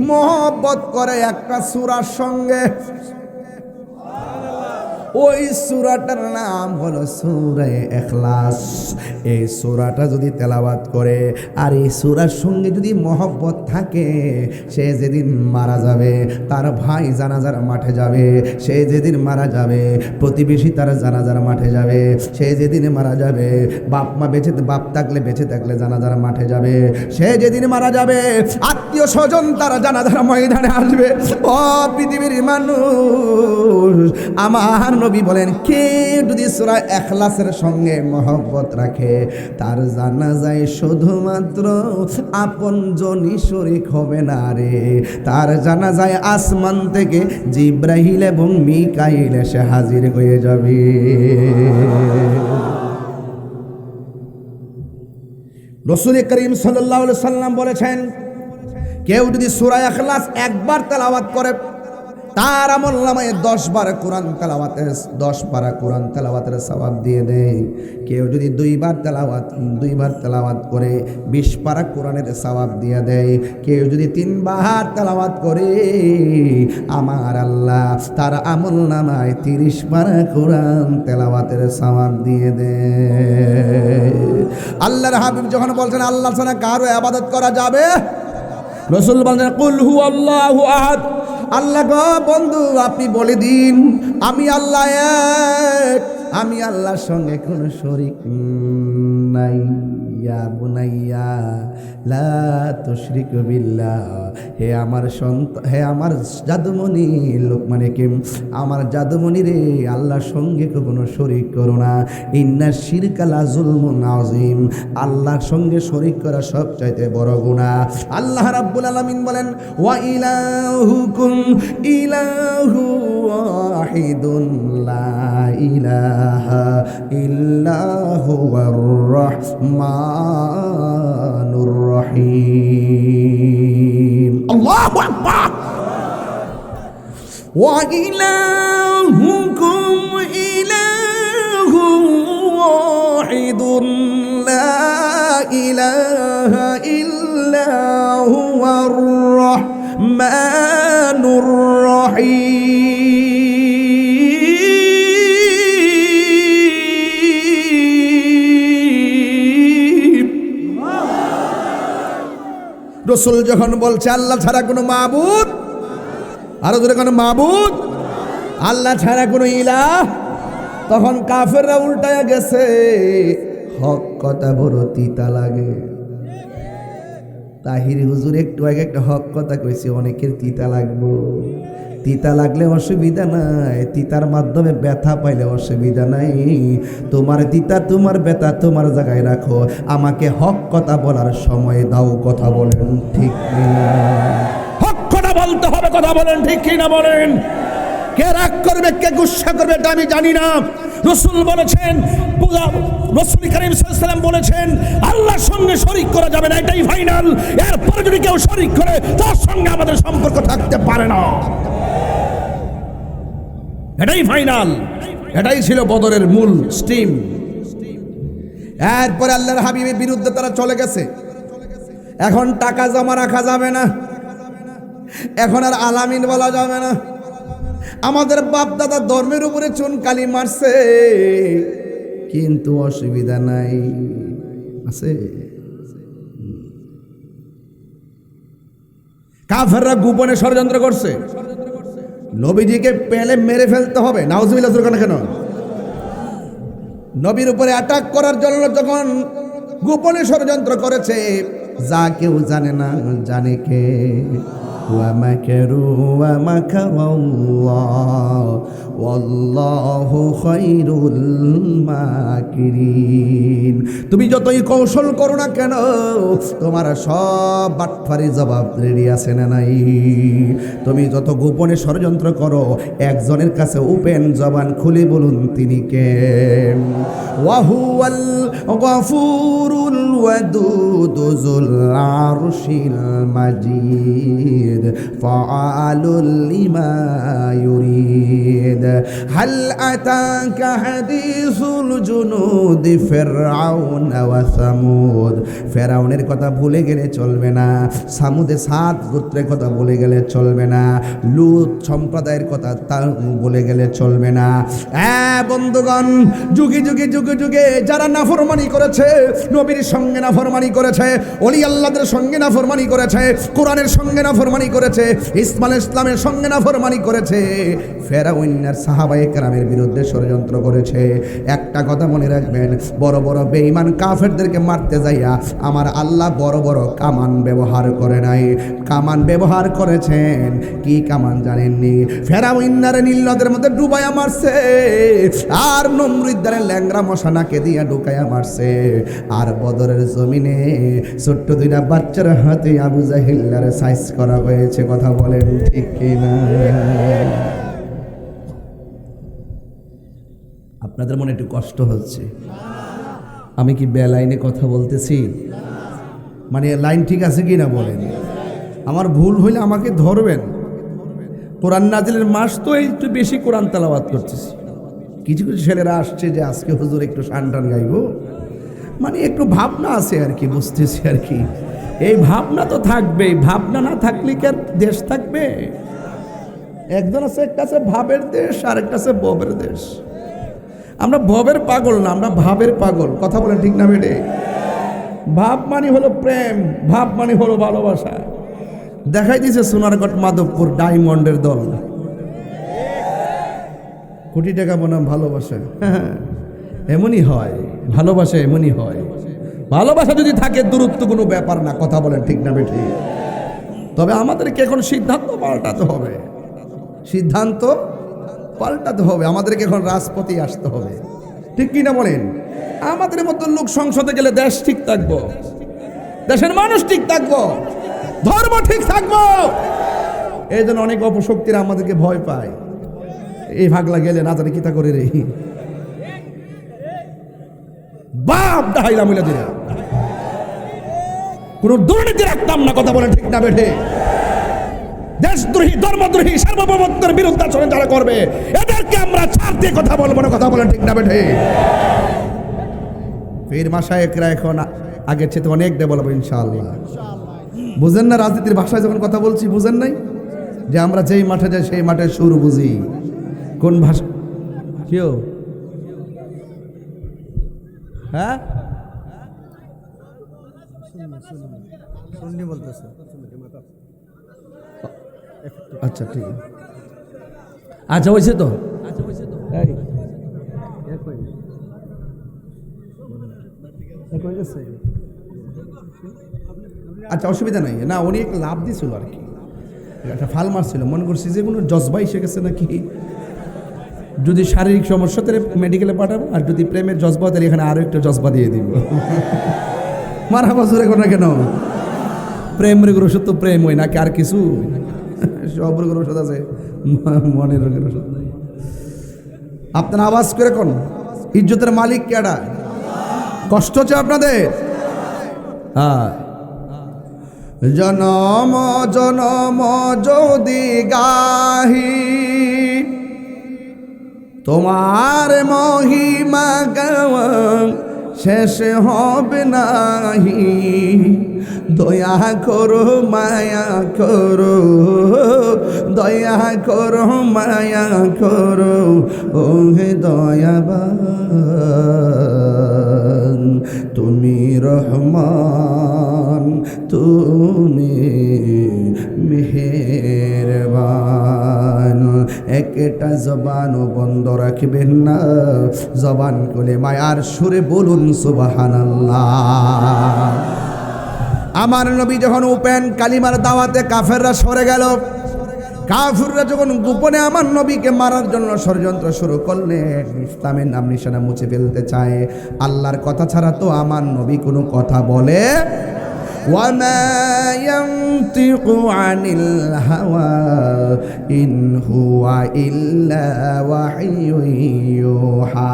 মহব্বত করে একটা সূরার সঙ্গে, ওই সূরাটার নাম হলো সূরা ইখলাস। এই সূরাটা যদি তেলাওয়াত করে আর এই সূরার সঙ্গে যদি মহব্বত থাকে, সে যেদিন মারা যাবে তার ভাই জানাজার মাঠে যাবে, সে যেদিন মারা যাবে প্রতিবেশী তার জানাজার মাঠে যাবে, সে যেদিন মারা যাবে বাপ মা বাপ থাকলে বেঁচে থাকলে জানাজার মাঠে যাবে, সে যেদিন মারা যাবে আত্মীয় স্বজন তারা জানাজার ময়দানে আসবে। ও পৃথিবীর মানুষ, আমার নবী বলেন কে যদি সূরা ইখলাসের সঙ্গে মহব্বত রাখে তার জানাজায় শুধুমাত্র আপনজনই শরীক হবে না রে, তার জানাজায় আসমান থেকে জিব্রাইল এবং মিকাইল এসে হাজির হয়ে যাবে। রাসূল করিম সাল্লাল্লাহু আলাইহি সাল্লাম বলেছেন কেউ যদি সূরা ইখলাস একবার তেলাওয়াত করে তার আমলনামায় 10 বার কোরআন তেলাওয়াতের 10 পারা কোরআন তেলাওয়াতের সওয়াব দিয়ে দেয়। কেউ যদি দুইবার তেলাওয়াত করে 20 পারা কোরআনের সওয়াব দিয়ে দেয়। কেউ যদি 3 বার তেলাওয়াত করে আমার আল্লাহ তার আমলনামায় 30 পারা কোরআন তেলাওয়াতের সওয়াব দিয়ে দেয়। আল্লাহর হাবিব যখন বলছেন আল্লাহ ছাড়া কারো ইবাদত করা যাবে, রাসূল বলেন কুল হুয়াল্লাহু আহাদ, আল্লাহ গো বন্ধু আপনি বলে দিন আমি আল্লাহ এক, আমি আল্লাহর সঙ্গে কোনো শরীক নাই। ইয়া বুনাইয়া লা তুশরিকু বিল্লাহ, হে আমার সন্তান, হে আমার জাদুমণি লোকমান হাকিম, আমার জাদুমণি রে আল্লাহর সঙ্গে কোনো শরীক করো না। ইন্না শিরকা লা যুলমুন আযীম, আল্লাহর সঙ্গে শরীক করা সবচাইতে বড় গুনাহ। আল্লাহ রাব্বুল আলামিন বলেন ওয়া ইলাহুকুম ইলাহু ওয়াহিদুন লা ইলাহা ইল্লা হুয়ার রাহমানুর রহিম। আল্লাহু আকবার। ওয়া ইলাহুকুম ইলাহু ওয়াহিদুন লা ইলাহা ইল্লা হুয়ার রাহমানুর রহিম। রাসূল যখন বলছে আল্লাহ ছাড়া কোনো মাবুদ, আরো জোরে কোনো মাবুদ, আল্লাহ ছাড়া কোনো ইলাহ, তখন কাফেররা উল্টায়া গেছে। হক কথা বড় তিতা লাগে। তাহির হুজুর একটু আগে একটা হক কথা কইছে, অনেকের তিতা লাগবো। তিতা লাগলে অসুবিধা নাই, তিতার মাধ্যমে ব্যথা পাইলে অসুবিধা নাই। তোমার তিতা তোমার ব্যথা তোমার জায়গায় রাখো, আমাকে হক কথা বলার সময় দাও। কথা বলেন ঠিক কিনা? হক কথা বলতে হবে, কথা বলেন ঠিক কিনা বলেন? কে রাগ করবে কে গুসা করবে এটা আমি জানি না। রাসূল বলেছেন, রাসূল কারীম সাল্লাল্লাহু আলাইহি ওয়াসাল্লাম বলেছেন আল্লাহর সঙ্গে শরীক করা যাবে না, এটাই ফাইনাল। এরপরে যদি কেউ শরীক করে তার সঙ্গে আমাদের সম্পর্ক থাকতে পারে না, এটাই ফাইনাল। এটাই ছিল বদরের মূল স্টিম। এরপরে আল্লাহর হাবিবের বিরুদ্ধে তারা চলে গেছে। এখন টাকা জমা রাখা যাবে না, এখন আর আলামিন বলা যাবে না। আমাদের বাপ দাদা ধর্মের উপরে চুনকালি মারছে, কিন্তু অসুবিধা নাই, আছে। কাফেররা গোপনে ষড়যন্ত্র করছে, নবীজিকে পেলে মেরে ফেলতে হবে। নাউজুবিল্লাহ কেন? নবীর উপরে অ্যাটাক করার জন্য যখন গোপনে ষড়যন্ত্র করেছে, যা কেউ জানে না জানে কে। ومكروا ومكر الله والله خير الماكرين। তুমি যতই কৌশল করো না কেন তোমার সব বাটফারি জবাব রেডি আছে না নাই? তুমি যত গোপনে ষড়যন্ত্র করো একজনের কাছে ওপেন জবান খুলে বলুন তিনি কে। ওয়াহুয়াল গফুরুল ওয়াদুদ যুল আরশিল মাজিদ। شديد فعال لما يريد هل أتاك حديث الجنود فرعون وثمود ফেরাউনের কথা ভুলে গেলে চলবে না, সামুদে সাত গোত্রের কথা ভুলে গেলে চলবে না, লুত সম্প্রদায়ের কথা তা ভুলে গেলে চলবে না। হ্যাঁ বন্ধুগণ, যুগে যুগে যুগে যুগে যারা নাফরমানি করেছে, নবীর সঙ্গে নাফরমানি করেছে, ওলি আল্লাহদের সঙ্গে নাফরমানি করেছে, কোরআনের সঙ্গে নাফরমানি করেছে, ইসলামের সঙ্গে নাফরমানি করেছে, ফেরাউনের সাহাবায়ে কেরামের বিরুদ্ধে ষড়যন্ত্র করেছে। একটা কথা মনে রাখবেন, বড় বড় বেঈমান কাফেরদেরকে মারতে যাইয়া আমার আল্লাহ বড় বড় কামান ব্যবহার করে নাই, কামান ব্যবহার করেছেন। কি কামান জানেননি? ফেরাউনের নীল নদের মধ্যে ডুবাইয়া মারছে, আর নমরুদ্দারে ল্যাংরা মশানাকে দিয়া ঢুকাইয়া মারছে, আর বদরের জমিনে ছোট্ট দুইটা বাচ্চার হাতে আবু জাহিল্লার সাইজ করা হয়েছে। কথা বলেন ঠিক কিনা? আপনাদের মনে একটু কষ্ট হচ্ছে? আমি কি বেলাইনে কথা বলতেছি? মানে লাইন ঠিক আছে কি না বলেন? আমার ভুল হইলে আমাকে ধরবেন। কোরআন নাজিলের মাস তো একটু বেশি কোরআন তেলাওয়াত করতেছি। কিছু কিছু ছেলেরা আসছে যে আজকে হুজুর একটু শান টান গাইব, মানে একটু ভাবনা আছে আর কি, বুঝতেছি আর কি। এই ভাবনা তো থাকবেই, ভাবনা না থাকলে কি আর দেশ থাকবে? একজন আছে, একটা আছে ভাবের দেশ, আর একটা আছে ববের দেশ। আমরা ভবের পাগল না, আমরা ভাবের পাগল। কথা বলেন ঠিক না বেটে? ভাব মানে হলো প্রেম, ভাব মানে হলো ভালোবাসা। দেখাই দিয়েছে সোনারগড় মাধবপুর ডায়মন্ডের দল, কোটি টাকা বনাম ভালোবাসা। এমনই হয় ভালোবাসা, এমনই হয় ভালোবাসা। যদি থাকে দূরত্ব কোনো ব্যাপার না। কথা বলেন ঠিক না বেটে? তবে আমাদেরকে এখন সিদ্ধান্ত পাল্টাতে হবে, সিদ্ধান্ত পাল্টাতে হবে। আমাদেরকে এখন রাজপথে আসতে হবে, ঠিক কি না বলেন? আমাদের মতো লোক সংসদে গেলে দেশ ঠিক থাকবো, দেশের মানুষ ঠিক থাকবো, ধর্ম ঠিক থাকবো। এই জন্য অনেক অপশক্তিরা আমাদেরকে ভয় পায়। এই ভাগলা গেলে না জানি কিতা করে রে, বাপ ডাহাইলাম হইলা দিলা, কোন দুর্নীতি রাখতাম না। কথা বলেন ঠিক না বেঠে? দেশদ্রোহী, ধর্মদ্রোহী, সার্বভৌমত্বের বিরুদ্ধে আচরণ যারা করবে এদেরকে আমরা ছাড় দিয়ে কথা বলবো না। কথা বলেন ঠিক না বেঠে? পীর মাশায়েখরা এখন আগের চেয়ে অনেক ডেভেলপ ইনশাআল্লাহ। বুঝেন না রাজনীতির ভাষায় যখন কথা বলছি? বুঝেন নাই যে আমরা যেই মাঠে যাই সেই মাঠের সুর বুঝি? কোন ভাষা? কেউ হ্যাঁ বলতেছে? আচ্ছা ঠিক আছে, আচ্ছা হয়েছে তো। আচ্ছা অসুবিধা নাই না, উনি একটা লাভ দিয়েছিল আর কি, একটা ফাল মারছিল। মনে করছি যে কোনো জজবা এসে গেছে নাকি, যদি শারীরিক সমস্যা তাহলে মেডিকেলে পাঠাবো, আর যদি প্রেমের জজবা তাহলে এখানে আরো একটা জজবা দিয়ে দিব। মারা বছর এখন না কেন? প্রেম রোগের ওষুধ তো প্রেম হয় নাকি আর কিছু? সব রোগের ওষুধ আছে, মনের রোগের ওষুধ নাই। আপনারা আওয়াজ করে কোন ইজ্জতের মালিক কেডা? কষ্ট হচ্ছে আপনাদের? হ্যাঁ, জনম জনম যদি গাহি তোমার মহিমা গাওয়া শেষ হবে নাহি, দয়া করো মায়া করো, দয়া করো মায়া করো, ও হে দয়াবান তুমি রহমান, তুমি মেহেরবান। একটা জবানও বন্ধ রাখবেন না, জবান খুলে মায়ার সুরে বলুন সুবহানাল্লাহ। আমার নবী যখন ওপেন কালিমার দাওয়াতে কাফেররা সরে গেল, কাফেররা যখন গোপনে আমার নবীকে মারার জন্য ষড়যন্ত্র শুরু করলেন, ইসলামের নাম নিশানা মুছে ফেলতে চায়, আল্লাহর কথা ছাড়া তো আমার নবী কোনো কথা বলে। ওয়ামা ইয়ানতিকু আনিল হাওয়া ইন হুয়া ইল্লা ওয়াহয়ুন ইউহা।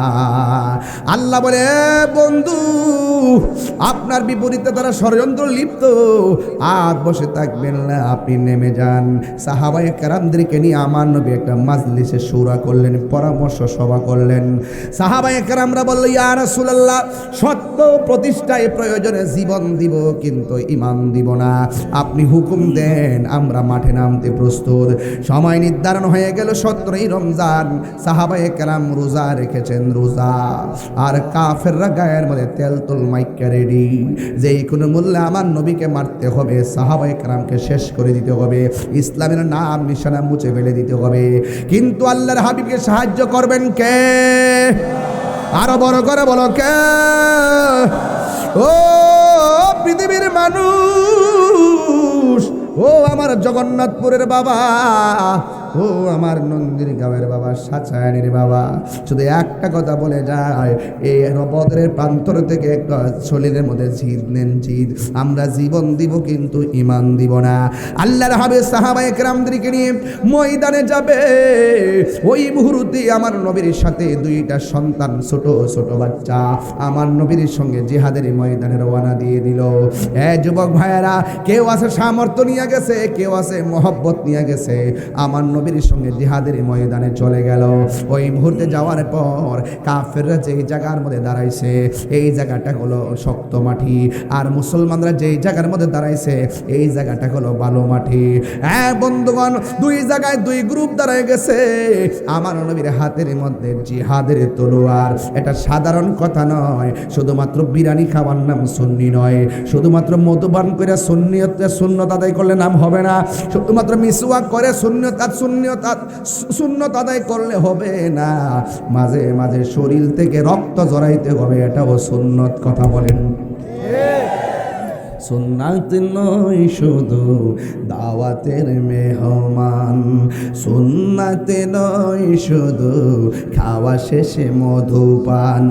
আল্লাহ বলে, বন্ধু আপনার বিপরীতে তারা ষড়যন্ত্র লিপ্ত, আর বসে থাকবেন না, আপনি নেমে যান। সাহাবায়ে কেরামদেরকে নিয়ে আমার নবী একটা মাজলিসে শুরা করলেন, পরামর্শ সভা করলেন। সাহাবায়ে কেরামরা বলল, ইয়া রাসূলুল্লাহ, সত্য প্রতিষ্ঠায় প্রয়োজনে জীবন দিব, কিন্তু ঈমান দিব না। আপনি হুকুম দেন, আমরা মাঠে নামতে প্রস্তুত। সময় নির্ধারণ হয়ে গেল 17ই রমজান। সাহাবায়ে কেরাম রোজা রেখেছেন, রোজা। আর কাফেররা গায়ের মধ্যে তেল তুল মাইকা রেডি, যেই কোনো মূল্যে আমার নবীকে মারতে হবে, সাহাবায়ে কেরামকে শেষ করে দিতে হবে, ইসলামের নাম নিশানা মুছে ফেলে দিতে হবে। কিন্তু আল্লাহর হাবিবকে সাহায্য করবেন কে? আরো বড় করে বলো, কে? ও পৃথিবীর মানুষ, ও আমার জগন্নাথপুরের বাবা, ও আমার নন্দীর গাঁয়ের বাবা, সাচায়নির বাবা, শুধু একটা কথা বলে যায়, এই বদরের প্রান্তর থেকে একটা শরীরের মধ্যে জিদ নেন, জিদ। আমরা জীবন দিব কিন্তু ঈমান দিব না। আল্লাহর হাবিব সাহাবায়ে কেরামদেরকে নিয়ে ময়দানে যাবে। ওই মুহূর্তে আমার নবীর সাথে দুইটা সন্তান, ছোট ছোট বাচ্চা, আমার নবীর সঙ্গে জিহাদের ময়দানে রওনা দিয়ে দিল। যুবক ভাইয়েরা, কেউ আছে সামর্থ্য নিয়ে গেছে, কেউ আছে মহব্বত নিয়ে গেছে, আমার নবীর সঙ্গে জিহাদের ময়দানে চলে গেল। ওই মুহূর্তে যাওয়ার পর কাফেররা যেই জায়গার মধ্যে দাঁড়াইছে, এই জায়গাটা হলো শক্ত মাটি, আর মুসলমানরা যেই জায়গার মধ্যে দাঁড়াইছে, এই জায়গাটা হলো বালু মাটি। হ্যাঁ বন্ধুগণ, দুই জায়গায় দুই গ্রুপ দাঁড়ায় গেছে। আমার নবীর হাতের মধ্যে জিহাদের তলোয়ার। এটা সাধারণ কথা নয়, শুধুমাত্র বিরিয়ানি খাওয়ার নাম সুন্নি নয়, শুধুমাত্র মধুপান করে সুন্নত আদায় করলে নাম হবে না, শুধুমাত্র মিসওয়াক করে সুন্নত আদায় করলে হবে না, মাঝে মাঝে শরীর থেকে রক্ত জড়াইতে হবে, এটাও সুন্নত। কথা বলেন। সুন্নাত নয় শুধু দাওয়াতের মেহমান, সুন্নাত নয় শুধু খাওয়া শেষে মধুপান,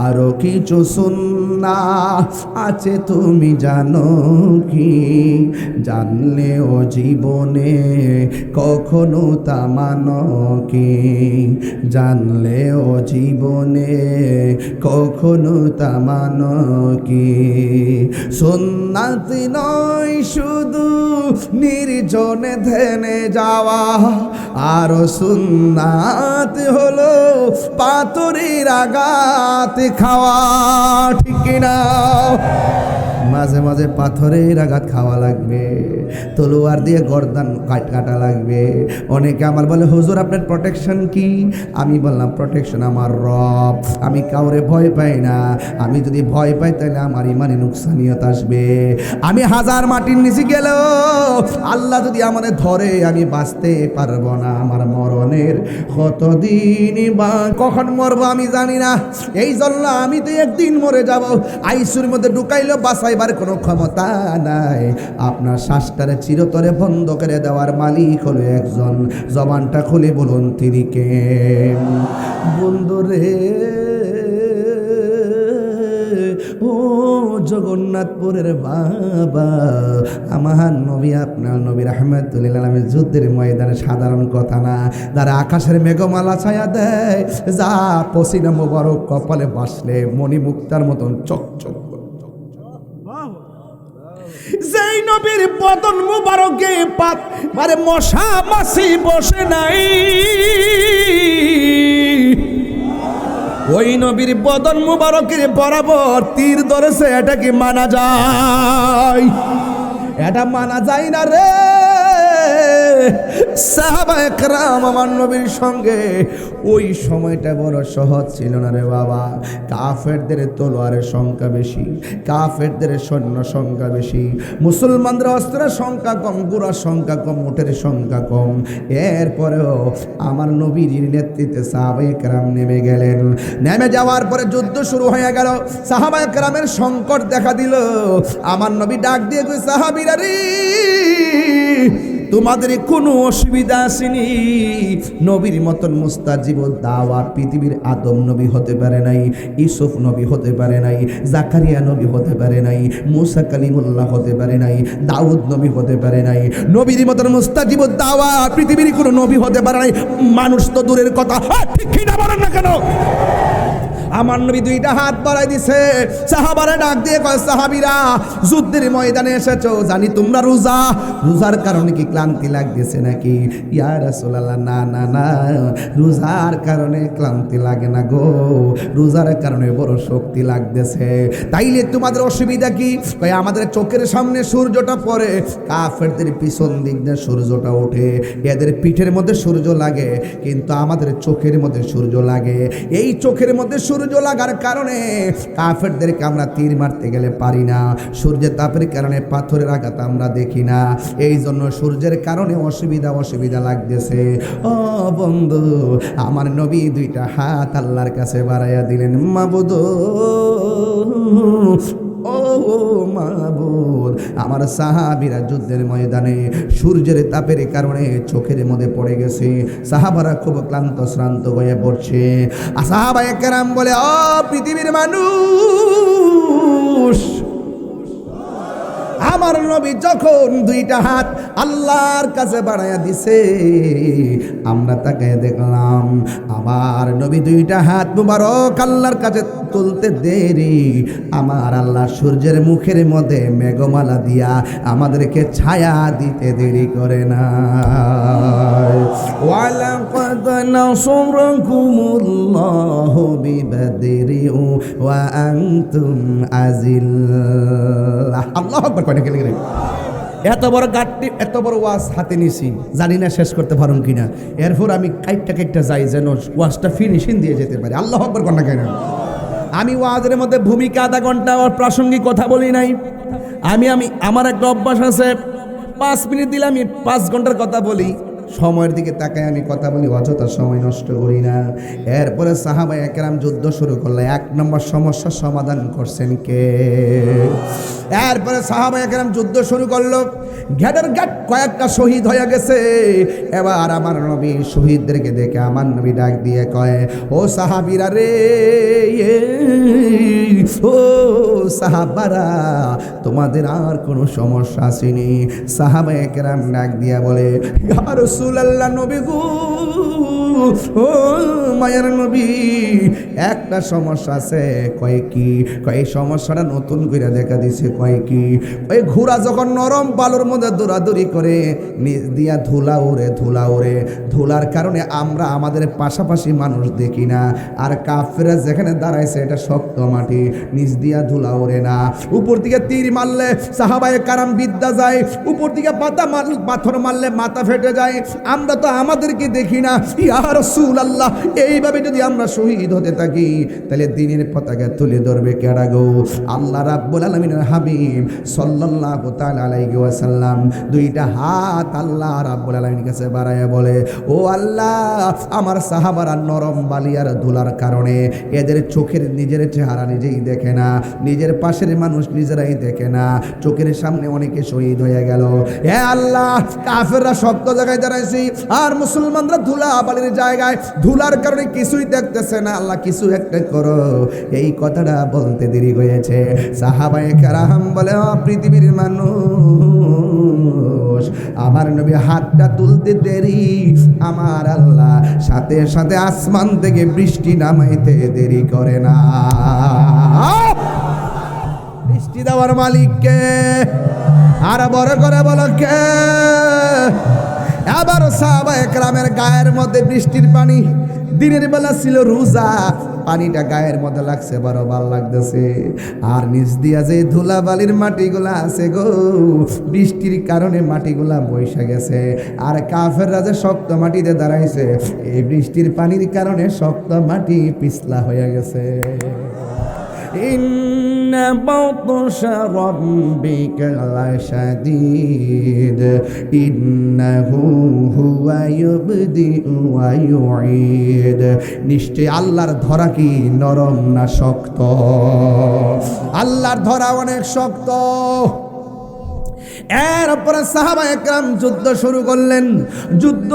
আরো কিছু সুন্নাত আছে তুমি জানো কি? জানলেও জীবনে কখনো তা মানো কি? জানলেও জীবনে কখনো তা মানো কি? সুন্নাত নয় শুধু নির্জনে ধ্যানে যাওয়া, আর সুন্নাত হলো পাথরের আঘাত খাওয়া। ঠিক কিনা? মাঝে মাঝে পাথরের আঘাত খাওয়া লাগবে, তলোয়ার দিয়ে গর্দান কাটা লাগবে। অনেকে আমার বলে, হুজুর আপনার প্রোটেকশন কি? আমি বললাম, প্রোটেকশন আমার রব। আমি কাউরে ভয় পাই না, আমি যদি ভয় পাই তাহলে আমার ইমানে নুকসানিয়ত আসবে। আমি হাজার মাটির নিচে গেলেও আল্লাহ যদি আমাদের ধরে, আমি বাঁচতে পারবো না। আমার মরণের কতদিন বা কখন মরবো আমি জানি না, এই জন্য আমি তো একদিন মরে যাব। আইসিউর মধ্যে ঢুকাইলেও বাঁচাইবার কোনো ক্ষমতা নাই। আপনার শ্বাসটারে চিরতরে বন্ধ করে দেওয়ার মালিক হলো একজন। জবানটা খুলে বলুন, তিনি কে? বন্ধুরে, ও জগন্নাথপুরের বাবা, আমার নবী, আপনার নবী রাহমাতুল্লিল আলামিন যুদ্ধের ময়দানে সাধারণ কথা না। যারা আকাশের মেঘমালা ছায়া দেয়, যা পসিনা মোবারক কপালে বাসলে মণিমুক্তার মতন চকচক। যেই নবীর বদন মুবারকে মানে মশা মাছি বসে নাই, ওই নবীর বদন মুবারকের বরাবর তীর ধরেছে, এটা কি মানা যায়? এটা মানা যায় না রে। সাহাবায়ে কেরাম আমার নবীর সঙ্গে ওই সময়টা বড় সহজ ছিল না রে বাবা। কাফেরদের তলোয়ারের সংখ্যা বেশি, কাফেরদের সৈন্য সংখ্যা বেশি, মুসলমানদের অস্ত্রের সংখ্যা কম, গুড়ার সংখ্যা কম, উটের সংখ্যা কম। এরপরেও আমার নবীর নেতৃত্বে সাহাবায়ে কেরাম নেমে গেলেন। নেমে যাওয়ার পরে যুদ্ধ শুরু হয়ে গেল। সাহাবায়ে কেরামের সংকট দেখা দিল। আমার নবী ডাক দিয়ে কই, সাহাবীরা রে, তোমাদের কোনো অসুবিধা আসেনি। নবীর মতন মুস্তাজিব দাওয়াত পৃথিবীর আদম নবী হতে পারে নাই, ইউসুফ নবী হতে পারে নাই, জাকারিয়া নবী হতে পারে নাই, মুসা কালিমুল্লাহ হতে পারে নাই, দাউদ নবী হতে পারে নাই। নবীর মতন মুস্তাজিব দাওয়াত পৃথিবীর কোনো নবী হতে পারে নাই। মানুষ তো দূরের কথা, ঠিক কিনা বলেন না কেন? আমার নবী দুইটা হাত বাড়াই দিছে, সাহাবারে ডাক দিয়ে কয়, সাহাবীরা যুদ্ধের ময়দানে এসেছো, জানি তোমরা রোজা, রোজার কারণে কি ক্লান্তি লাগতেছে নাকি? ইয়া রাসূলুল্লাহ, না না না, রোজার কারণে ক্লান্তি লাগে না গো, রোজার কারণে বড় শক্তি লাগতেছে। তাইলে তোমাদের অসুবিধা কি? কয়, আমাদের চোখের সামনে সূর্যটা পড়ে, কাফেরদের পিছন দিক দিয়ে সূর্যটা ওঠে, এদের পিঠের মধ্যে সূর্য লাগে, কিন্তু আমাদের চোখের মধ্যে সূর্য লাগে। এই চোখের মধ্যে সূর্য লাগার কারণে কাফেরদেরকে আমরা তীর মারতে গেলে পারি না, সূর্যের তাপের কারণে পাথরের আঘাত আমরা দেখি না, এই জন্য সূর্যের কারণে অসুবিধা লাগতেছে। ও বন্ধু, আমার নবী দুইটা হাত আল্লাহর কাছে বাড়াইয়া দিলেন, মাবুদ ও মাবুদ, আমার সাহাবীরা যুদ্ধের ময়দানে সূর্যের তাপের কারণে চোখের মধ্যে পড়ে গেছে, সাহাবারা খুব ক্লান্ত শ্রান্ত হয়ে পড়ছে। সাহাবায়ে কেরাম বলে, ও পৃথিবীর মানুষ, আমার নবী যখন দুইটা হাত আল্লাহর কাছে বাড়াইয়া দিছে, আমরা তাকে দেখলাম, আমার নবী দুইটা হাত মুবারক আল্লাহর কাছে তুলতে দেরি, আমার আল্লাহ সূর্যের মুখের মধ্যে মেঘমালা দিয়া আমাদেরকে ছায়া দিতে দেরি করে না। ওয়ালাকাদ নাসরাকুমুল্লাহু বিবাদরি ওয়া আনতুম আযিল্লাহ। আল্লাহু আকবার। কয়টা গেলে এত বড় গাড়ি, এত বড় ওয়াজ হাতে নিছি, জানি না শেষ করতে পারুম কিনা, এরপর আমি কাইটটা যাই যেন ওয়াজটা ফিনিশিং দিয়ে যেতে পারি। আল্লাহু আকবার কন্যা কেন? আমি ওয়াজের মধ্যে ভূমিকা আধা ঘন্টা প্রাসঙ্গিক কথা বলি নাই। আমি আমার একটা অভ্যাস আছে, 5 মিনিট দিলে আমি 5 ঘন্টার কথা বলি। সময়ের দিকে তাকায় আমি কথা বলি, অযথা সময় নষ্ট করি না। এরপরে সাহাবায়ে কেরাম যুদ্ধ শুরু করলো, 1 নম্বর সমস্যার সমাধান করছেন কে? এরপরে সাহাবায়ে কেরাম যুদ্ধ শুরু করলো, ঘাটের ঘাট কয়েকটা শহীদ হয়ে গেছে। এবার আমার নবী শহীদদেরকে দেখে আমার নবী ডাক দিয়ে কয়, ও সাহাবীরা রে, ও সাহাবারা, তোমাদের আর কোনো সমস্যা আসেনি? সাহাবায়ে কেরাম ডাক দিয়া বলে, ইয়া রাসূলুল্লাহ, নবী গো, ও মায়ের নবী, একটা সমস্যা আছে। কয় কি? কয় এই সমস্যাটা নতুন করে দেখা দিছে। কয় কি? ওই ঘোড়া যখন নরম বালুর মধ্যে দৌড়াদৌড়ি করে, নিচ দিয়া ধুলা ওড়ে, ধুলার কারণে আমরা আমাদের পাশাপাশি মানুষ দেখি না, আর কাফেররা যেখানে দাঁড়াইছে এটা শক্ত মাটি, নিচ দিয়া ধুলা ওড়ে না। উপর থেকে তীর মারলে সাহাবায়ে কারাম বিদ্যা যায়, উপর থেকে পাথর মারলে মাথা ফেটে যায়, আমরা তো আমাদেরকে দেখি না। ইয়া রাসূলুল্লাহ, এইভাবে যদি আমরা শহীদ হতে থাকি তাহলে দ্বীনের পতাকা তুলে ধরবে কেডা গো? আল্লাহ রাব্বুল আলামিনের হাবিব সাল্লাল্লাহু তাআলা আলাইহি ওয়াসাল্লাম দুইটা হাত আল্লাহ রাব্বুল আলামিনের কাছে বাড়ায়া বলে, ও আল্লাহ, আমার সাহাবারা নরম বালিয়ার ধুলার কারণে এদের চোখের নিজের চেহারা নিজেই দেখে না, নিজের পাশের মানুষ নিজেরাই দেখে না, চোখের সামনে অনেকে শহীদ হয়ে গেল। হে আল্লাহ, কাফেররা শক্ত জায়গায় দাঁড়াইছে আর মুসলমানরা ধুলা বালির জায়গায়, ধুলার কারণে কিছুই দেখতেছে না, আল্লাহ কিছু একটা করো। এই কথাটা বলতে দেরি হয়েছে। সাহাবায়ে কেরাম বলে, ও পৃথিবীর মানুষ, আমার নবী হাতটা তুলতে দেরি, আমার আল্লাহ সাথে সাথে আসমান থেকে বৃষ্টি নামাইতে দেরি করে না। বৃষ্টি দেওয়ার মালিক কে? আর বড় করে বলো কে? আবার সাহাবায়ে কেরামের গায়ের মধ্যে বৃষ্টির পানি, দিনের বেলা ছিল রোজা, পানিটা গায়ের মধ্যে লাগছে, বড় ভালো লাগতেছে। আর নিচ দিয়া যে ধুলা বালির মাটিগুলা আছে গো, বৃষ্টির কারণে মাটিগুলা বৈশা গেছে, আর কাফেররা যে শক্ত মাটিতে দাঁড়াইছে, এই বৃষ্টির পানির কারণে শক্ত মাটি পিছলা হয়ে গেছে। ইন্না বাতশা রাব্বিকা লাশাদীদ ইন্নাহু হুয়া ইউবদিউ ওয়া ইউঈদ। নিশ্চয় আল্লাহর ধরা কি নরম না শক্ত? আল্লাহর ধরা অনেক শক্ত। এরপরে সাহাবা একরাম যুদ্ধ শুরু করলেন। যুদ্ধ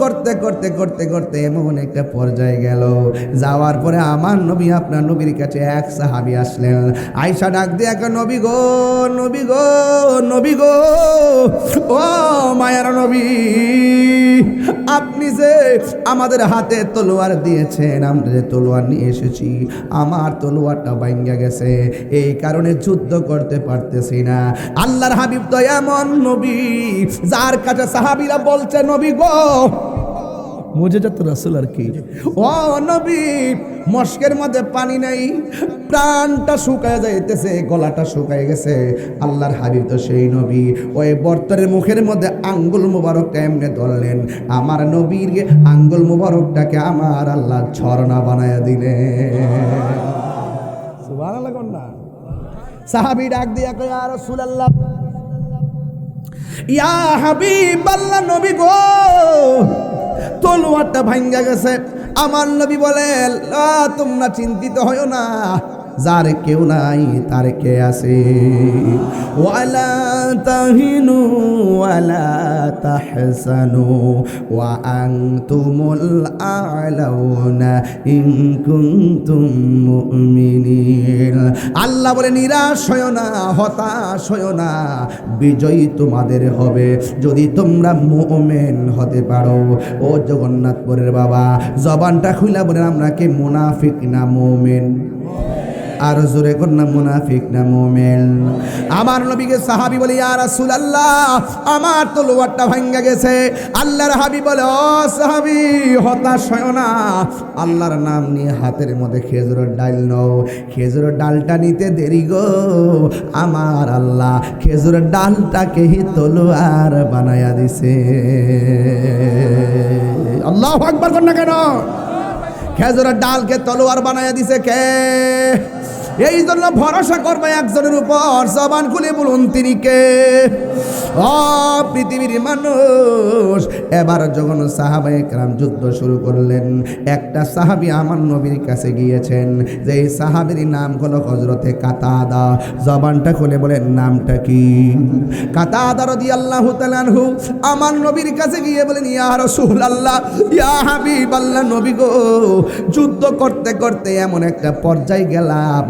করতে করতে করতে করতে এমন একটা পর্যায়ে গেল, যাওয়ার পরে আমার নবী আপনার নবীর কাছে এক সাহাবী আসলেন। আয়েশা ডাক দিয়ে এক, নবী গো, নবী গো, নবী গো, ও মায়ার নবী, আপনি যে আমাদের হাতে তলোয়ার দিয়েছেন, আমরা যে তলোয়ার নিয়ে এসেছি, আমার তলোয়ারটা ভাঙা গেছে, এই কারণে যুদ্ধ করতে পারতেছি না। আল্লাহর হাবিব তো এমন নবী যার কাছে সাহাবীরা বলছে, নবী গো, মুজিজাত রাসূল আর কি, ও নবী, মস্কের মধ্যে পানি নাই, প্রাণটা শুকায় যাইতেছে, গলাটা শুকায় গেছে। আল্লাহর হাবিব তো সেই নবী, ওই বর্তরের মুখের মধ্যে আঙ্গুল মুবারকটা এমনি ধরলেন, আমার নবীর আঙ্গুল মুবারকটাকে আমার আল্লাহ ঝর্ণা বানায়া দিলেন। সুবহানাল্লাহ কন্যা। সাহাবী ডাক দিয়া কয়, ইয়া রাসূলুল্লাহ, ইয়া হাবিবাল্লাহ, নবী গো, তলোয়ারটা ভাঙ্গা গেছে। আমার নবী বলে, তোমরা চিন্তিত হয়ো না, যার কেউ নাই তার কে আছে। ওয়ালা তাহিনু ওয়ালা তাহসানু ওয়া আনতুমুল আ'লাউনা ইন কুনতুম মুমিনিন। আল্লাহ বলে, নিরাশ হয়ো না, হতাশ হয়ো না, বিজয় তোমাদের হবে যদি তোমরা মুমিন হতে পারো। ও জগন্নাথপুরের বাবা, জবানটা খুইলা বলেন, আমরা কি মুনাফিক না মুমিন? আর জোরে কোন না, মুনাফিক না মুমিন? আমার নবীকে সাহাবী বলে, ইয়া রাসূলুল্লাহ, আমার তলোয়ারটা ভাঙা গেছে। আল্লাহর হাবিব বলে, ও সাহাবী, হতাশ হয়ো না, আল্লাহর নাম নিয়ে হাতের মধ্যে খেজুরের ডাল নাও। খেজুরের ডালটা নিতে দেরি গো, আমার আল্লাহ খেজুরের ডালটাকে তলোয়ার বানায়া দিছে। আল্লাহু আকবার কর না কেন? খেজুরের ডালকে তলোয়ার বানায়া দিছে কে? এই জন্য ভরসা করবে একজনের উপর, জবান খুলে বলুন, তিনি কে? ও পৃথিবীর মানুষ, এবার যখন সাহাবায়ে কেরাম যুদ্ধ শুরু করলেন, একটা সাহাবী আমার নবীর কাছে গিয়েছেন, যে এই সাহাবীর নাম হলো হযরতে কাতাদা। জবানটা খুলে বলেন, নামটা কি? কাতাদা রাদিয়াল্লাহু তাআলা আনহু আমার নবীর কাছে গিয়ে বলেন, ইয়া রাসূলুল্লাহ, ইয়া হাবিবাল্লাহ, নবী গো, যুদ্ধ করতে করতে এমন একটা পর্যায়ে গেলাম,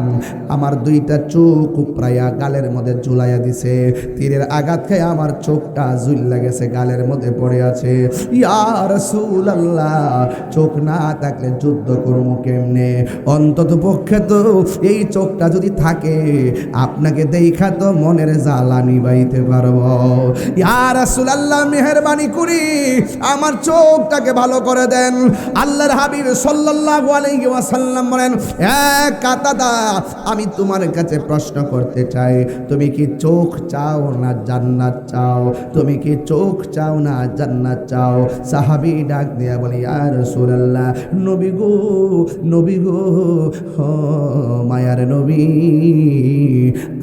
আমার দুইটা চোখ প্রায় গালের মধ্যে ঝুলাইয়া দিছে, তীরের আঘাত খেয়ে আমার চোখটা ঝুল্লা গেছে, গালের মধ্যে পড়ে আছে। ইয়া রাসূলুল্লাহ, চোখ না থাকলে যুদ্ধ করবো কেমনে? অন্তত পক্ষে তো এই চোখটা যদি থাকে, আপনাকে দেখা তো মনের জ্বালা নিবাইতে পারবো। ইয়া রাসূলুল্লাহ, মেহেরবানি করি আমার চোখটাকে ভালো করে দেন। আল্লাহর হাবিব সাল্লাল্লাহু আলাইহি ওয়াসাল্লাম বলেন, এক কাতাদা, আমি তোমার কাছে প্রশ্ন করতে চাই, তুমি কি চোখ চাও না জান্নাত চাও? তুমি কি চোখ চাও না জান্নাত চাও? সাহাবী ডাক দিয়া বলে, ইয়া রাসূলুল্লাহ, নবী গো, নবী গো, ও মায়ার নবী,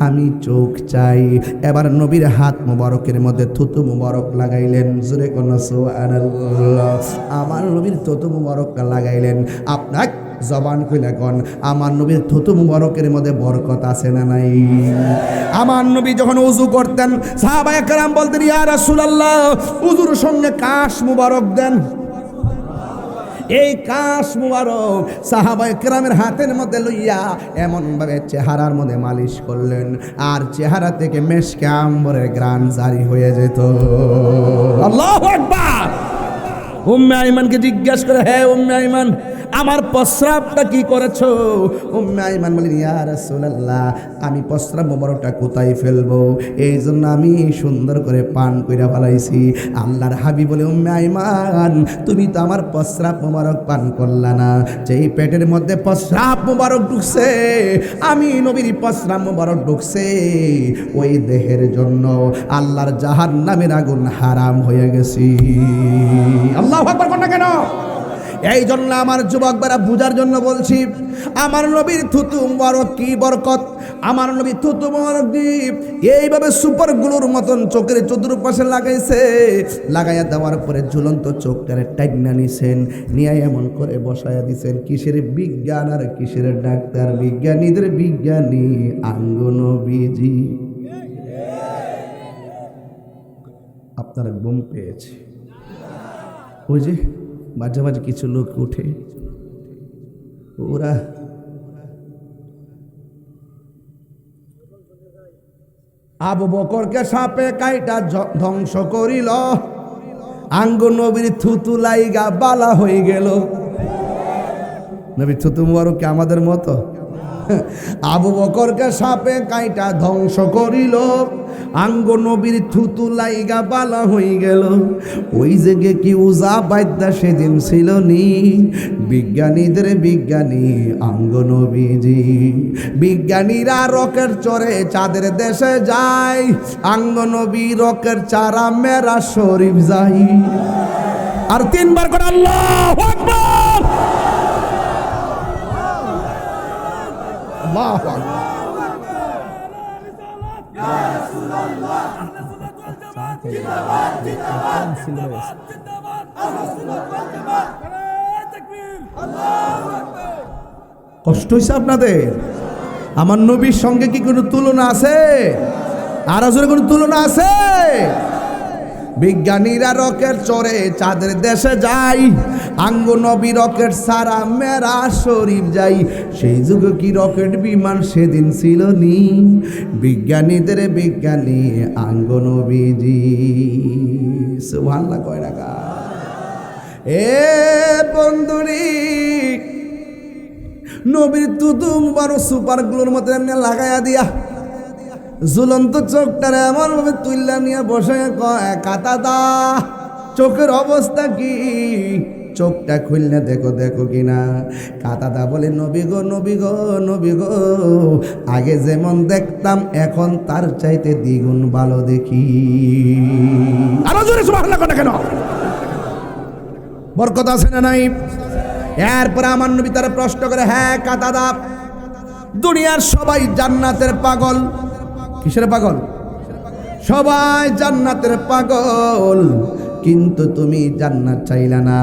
আমি চোখ চাই। এবার নবীর হাত মুবারকের মধ্যে থুতু মুবারক লাগাইলেন, জোরে কোন সুবহানাল্লাহ। আমার নবীর থুতু মুবারকটা লাগাইলেন। আপনার জবান কইলা কোন, আমার নবীর থুতু মুবারকের মধ্যে বরকত আছে না নাই? আমার নবী যখন ওযু করতেন, সাহাবায়ে কেরাম বলতেন, ইয়া রাসূলুল্লাহ, ওযুর সঙ্গে কাশ মুবারক দেন। এই কাশ মুবারক সাহাবায়ে কেরামের হাতের মধ্যে লইয়া এমন ভাবে চেহারার মধ্যে মালিশ করলেন, আর চেহারা থেকে মেশকে আম্বরের ঘ্রাণ জারি হয়ে যেত। আল্লাহু আকবার। উম্মে আইমানকে জিজ্ঞাসা করে, হে উম্মে আইমান, আমার প্রস্রাবটা কি করেছো? উম্মে আইমান বলেন, ইয়া রাসূলুল্লাহ, আমি প্রস্রাব মোবারকটা কোথায় ফেলবো, এই জন্য আমি সুন্দর করে পান কইরা ফেলাইছি। আল্লাহর হাবিব বলে, উম্মে আইমান, তুমি তো আমার প্রস্রাব মোবারক পান করলা না। যেই পেটের মধ্যে প্রস্রাব মোবারক ঢুকছে, আমি নবীর প্রস্রাব মোবারক ঢুকছে, ওই দেহের জন্য আল্লাহর জাহান্নামের আগুন হারাম হয়ে গেছে। আল্লাহু আকবার কোন না কেন? এই জন্য আমার যুবক ভাইরা বুঝার জন্য বলছি, আমার নবীর থুতু মুবারক কি বরকত। আমার নবী থুতু মুবারক দ্বীপ এইভাবে সুপার গ্লুর মতন চোখের চতুর্পাশে লাগাইছে, লাগাইয়া দেওয়ার পরে ঝুলন্ত চোখটারে টাইনা নিছেন, নিয়ে এমন করে বসায়া দিছেন। কিসের বিজ্ঞান আর কিসের ডাক্তার? বিজ্ঞানীদের বিজ্ঞানী আঙ্গ নবীজি। তারা ঘুম পেয়েছে। ওই যে মাঝে মাঝে কিছু লোক উঠে, ওরা আবু বকরকে সাপে কাইটা ধ্বংস করিল, আঙ্গ নবীর থুতু লাইগা বালা হয়ে গেল। নবীর থুতু মুবারক কি আমাদের মতো? আবু বকরকে সাপে কাইটা ধ্বংস করিল, আঙ্গ নবীর থুতু লাইগা বালা হয়ে গেল। ওই জায়গায় কি উজা বাদ্যা সেদিন ছিল নি? বিজ্ঞানীদের বিজ্ঞানী আঙ্গ নবীজি। বিজ্ঞানীরা রকেট চড়ে চাঁদের দেশে যায়, আঙ্গ নবী রকেট চারা মেরা শরীফ যাই। আর তিনবার করে আল্লাহু আকবার, আল্লাহু আকবার। কষ্ট হয়েছে আপনাদের? আমার নবীর সঙ্গে কি কোনো তুলনা আছে? আর আসলে কোনো তুলনা আছে? বিজ্ঞানীরা রকেট চড়ে চাঁদের দেশে যাই, আঙ্গ নবী রকেট সারা মেরা শরীফ যাই। সেই যুগে কি রকেট বিমান সেদিন ছিল নি? বিজ্ঞানীদের বিজ্ঞানী আঙ্গ নবীজি। সুবহানাল্লাহ কয় টাকা? এ বন্ধুরি, নবীর তুতু বড় সুপার গ্লুর মতো এমনি লাগাইয়া দিয়া ঝুলন্ত চোখটারে এমন ভাবে তুললা নিয়ে বসে কয়, কাতা দা চোখের অবস্থা কি? চোখটা খুললে দেখো দেখো কিনা। কাতা দা বলে, নবী গো নবী গো নবী গো, আগে যেমন দেখতাম এখন তার চাইতে দ্বিগুণ ভালো দেখি। আরো জোরে সুবহানাল্লাহ কথা কেন? বরকত আছে না নাই? এরপর আমার নবী তারা প্রশ্ন করে, হ্যাঁ কাতা দা, দুনিয়ার সবাই জান্নাতের পাগল। কিসের পাগল? সবাই জান্নাতের পাগল, কিন্তু তুমি জান্নাত চাইলা না,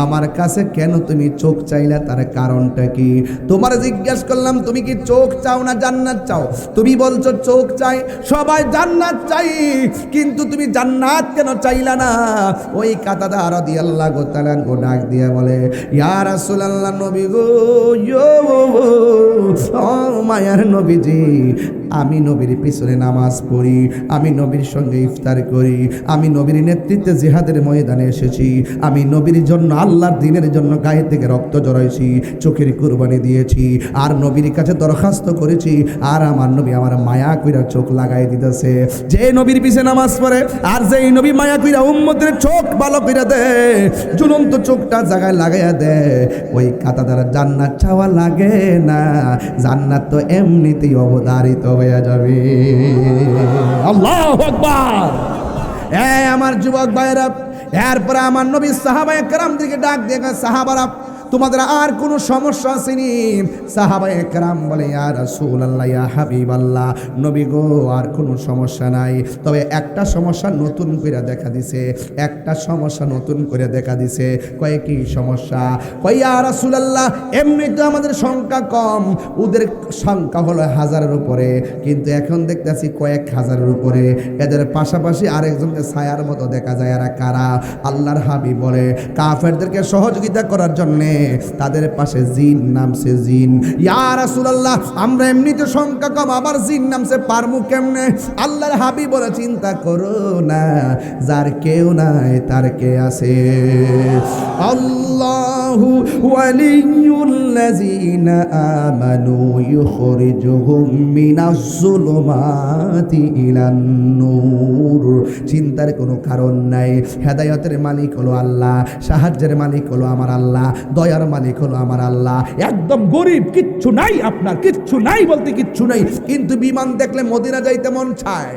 আমার কাছে কেন তুমি চোখ চাইলা? তার কারণটা কি? তোমার জিজ্ঞাসা করলাম তুমি কি চোখ চাও না জান্নাত চাও? তুমি বলছো চোখ চাই, সবাই জান্নাত চাই, কিন্তু তুমি জান্নাত কেন চাইলা না? ওই কাতাদা রাদিয়াল্লাহু তাআলা গো ডাক দিয়া বলে, ইয়া রাসূলুল্লাহ, নবী গো, ও মায়ার নবীজি, আমি নবীর পিছনে নামাজ পড়ি, আমি নবীর সঙ্গে ইফতার করি, আমি নবীর নেতৃত্বে জিহাদের ময়দানে এসেছি, আমি নবীর জন্য আল্লাহর দ্বীনের জন্য গায়ে থেকে রক্ত জড়াইছি, চোখের কুরবানি দিয়েছি, আর নবীর কাছে দরখাস্ত করেছি, আর আমার নবী আমার মায়া কইরা চোখ লাগাই দিতেছে। যে নবীর পিছে নামাজ পড়ে আর যেই নবী মায়া কইরা উম্মতের চোখ ভালো কইরা দে, ঝুলন্ত চোখটা জায়গায় লাগাইয়া দে, ওই কাতাদার জান্নাত চাওয়া লাগে না, জান্নাত তো এমনিতেই অবধারিত হয়ে যাবে। আল্লাহু আকবার। আমার যুবক ভাইরা, এরপরে আমার নবী সাহাবায়ে কেরামদেরকে ডাক দিয়ে, সাহাবারা তোমাদের আর কোনো সমস্যা আসেনি? সাহাবায়ে কেরাম বলে, ইয়া রাসূলুল্লাহ, ইয়া হাবিবাল্লাহ, নবী গো আর কোনো সমস্যা নাই, তবে একটা সমস্যা নতুন করে দেখা দিছে, একটা সমস্যা নতুন করে দেখা দিছে। কয় কি সমস্যা? কয়, ইয়া রাসূলুল্লাহ, এমনি তো আমাদের সংখ্যা কম, ওদের সংখ্যা হলো 1000-এর উপরে, কিন্তু এখন দেখতেছি কয়েক হাজারের উপরে, এদের পাশাপাশি আরেকজনকে ছায়ার মতো দেখা যায়। এরা কারা? আল্লাহর হাবিব বলে, কাফেরদেরকে সহযোগিতা করার জন্য তাদের পাশে জিন নামছে। জিন। ইয়া রাসূলুল্লাহ, আমরা এমনিতে সংখ্যা কম, আবার জিন নামছে, পারমু কেমনে? আল্লাহর হাবিব বলে, চিন্তা করো না, যার কেউ নাই তার কে আছে। আল্লাহু ওয়ালিয়ুল্লাযিনা আমানু ইখরিজুহুম মিনাজ যুলুমাতি ইলান নূর। চিন্তার কোনো কারণ নাই। হেদায়েতের মালিক হলো আল্লাহ, সাহায্যের মালিক হলো আমার আল্লাহ, দয়ার মালিক হলো আমার আল্লাহ। একদম গরিব, কিচ্ছু নাই, আপনার কিচ্ছু নাই বলতে কিচ্ছু নাই, কিন্তু বিমান দেখলে মদিনা যাইতে মন চায়,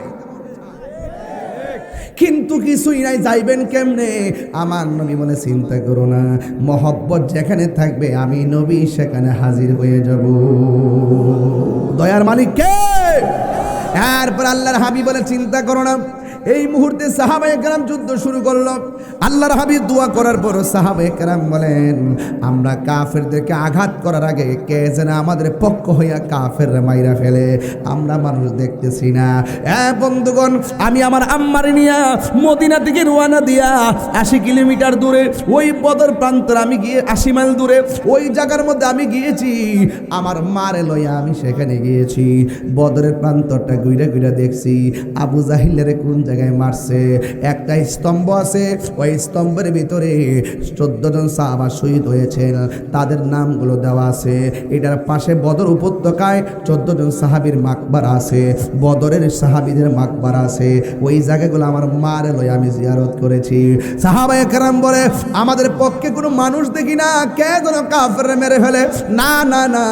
কিন্তু কিছুই নাই, যাইবেন কেমনে? আমার নবী বলে, চিন্তা করো না, মহব্বত যেখানে থাকবে আমি নবী সেখানে হাজির হয়ে যাব। দয়ার মালিক কে? এরপর আল্লাহর হাবিব বলে, চিন্তা করো না, এই মুহূর্তে সাহাবায়ে কেরাম যুদ্ধ শুরু করলো। আল্লাহর হাবিব দোয়া করার পর সাহাবায়ে কেরাম বলেন, আমরা কাফেরদেরকে আঘাত করার আগে কে যেন আমাদের পক্ষ হইয়া কাফেররা মাইরা ফেলে, আমরা মানুষ দেখতেছি না। বন্ধুগণ, আমি আমার আম্মারে নিয়া মদিনা থেকে রওনা দিয়া 80 কিলোমিটার দূরে ওই বদর প্রান্তরে আমি গিয়ে 80 মাইল দূরে ওই জায়গার মধ্যে আমি গিয়েছি। আমার মারে লইয়া আমি সেখানে গিয়েছি। বদরের প্রান্তরটা ঘুরে ঘুরে দেখছি আবু জাহিলের কোন জায়গায় মারছে। একটা স্তম্ভ আছে, ওই স্তম্ভের ভিতরে 14 জন সাহাবা শহীদ হয়েছেন, তাদের নামগুলো দেওয়া আছে। এটার পাশে বদর উপত্যকায় 14 জন সাহাবীর মাকবারা আছে, বদরের সাহাবীদের মাকবারা আছে। ওই জায়গাগুলো আমার মারে লইয়া আমি জিয়ারত করেছি। সাহাবায়ে কেরাম বলে, আমাদের পক্ষে কোনো মানুষ দেখি না, কে যেন কাফেররা মেরে ফেলে। না না না,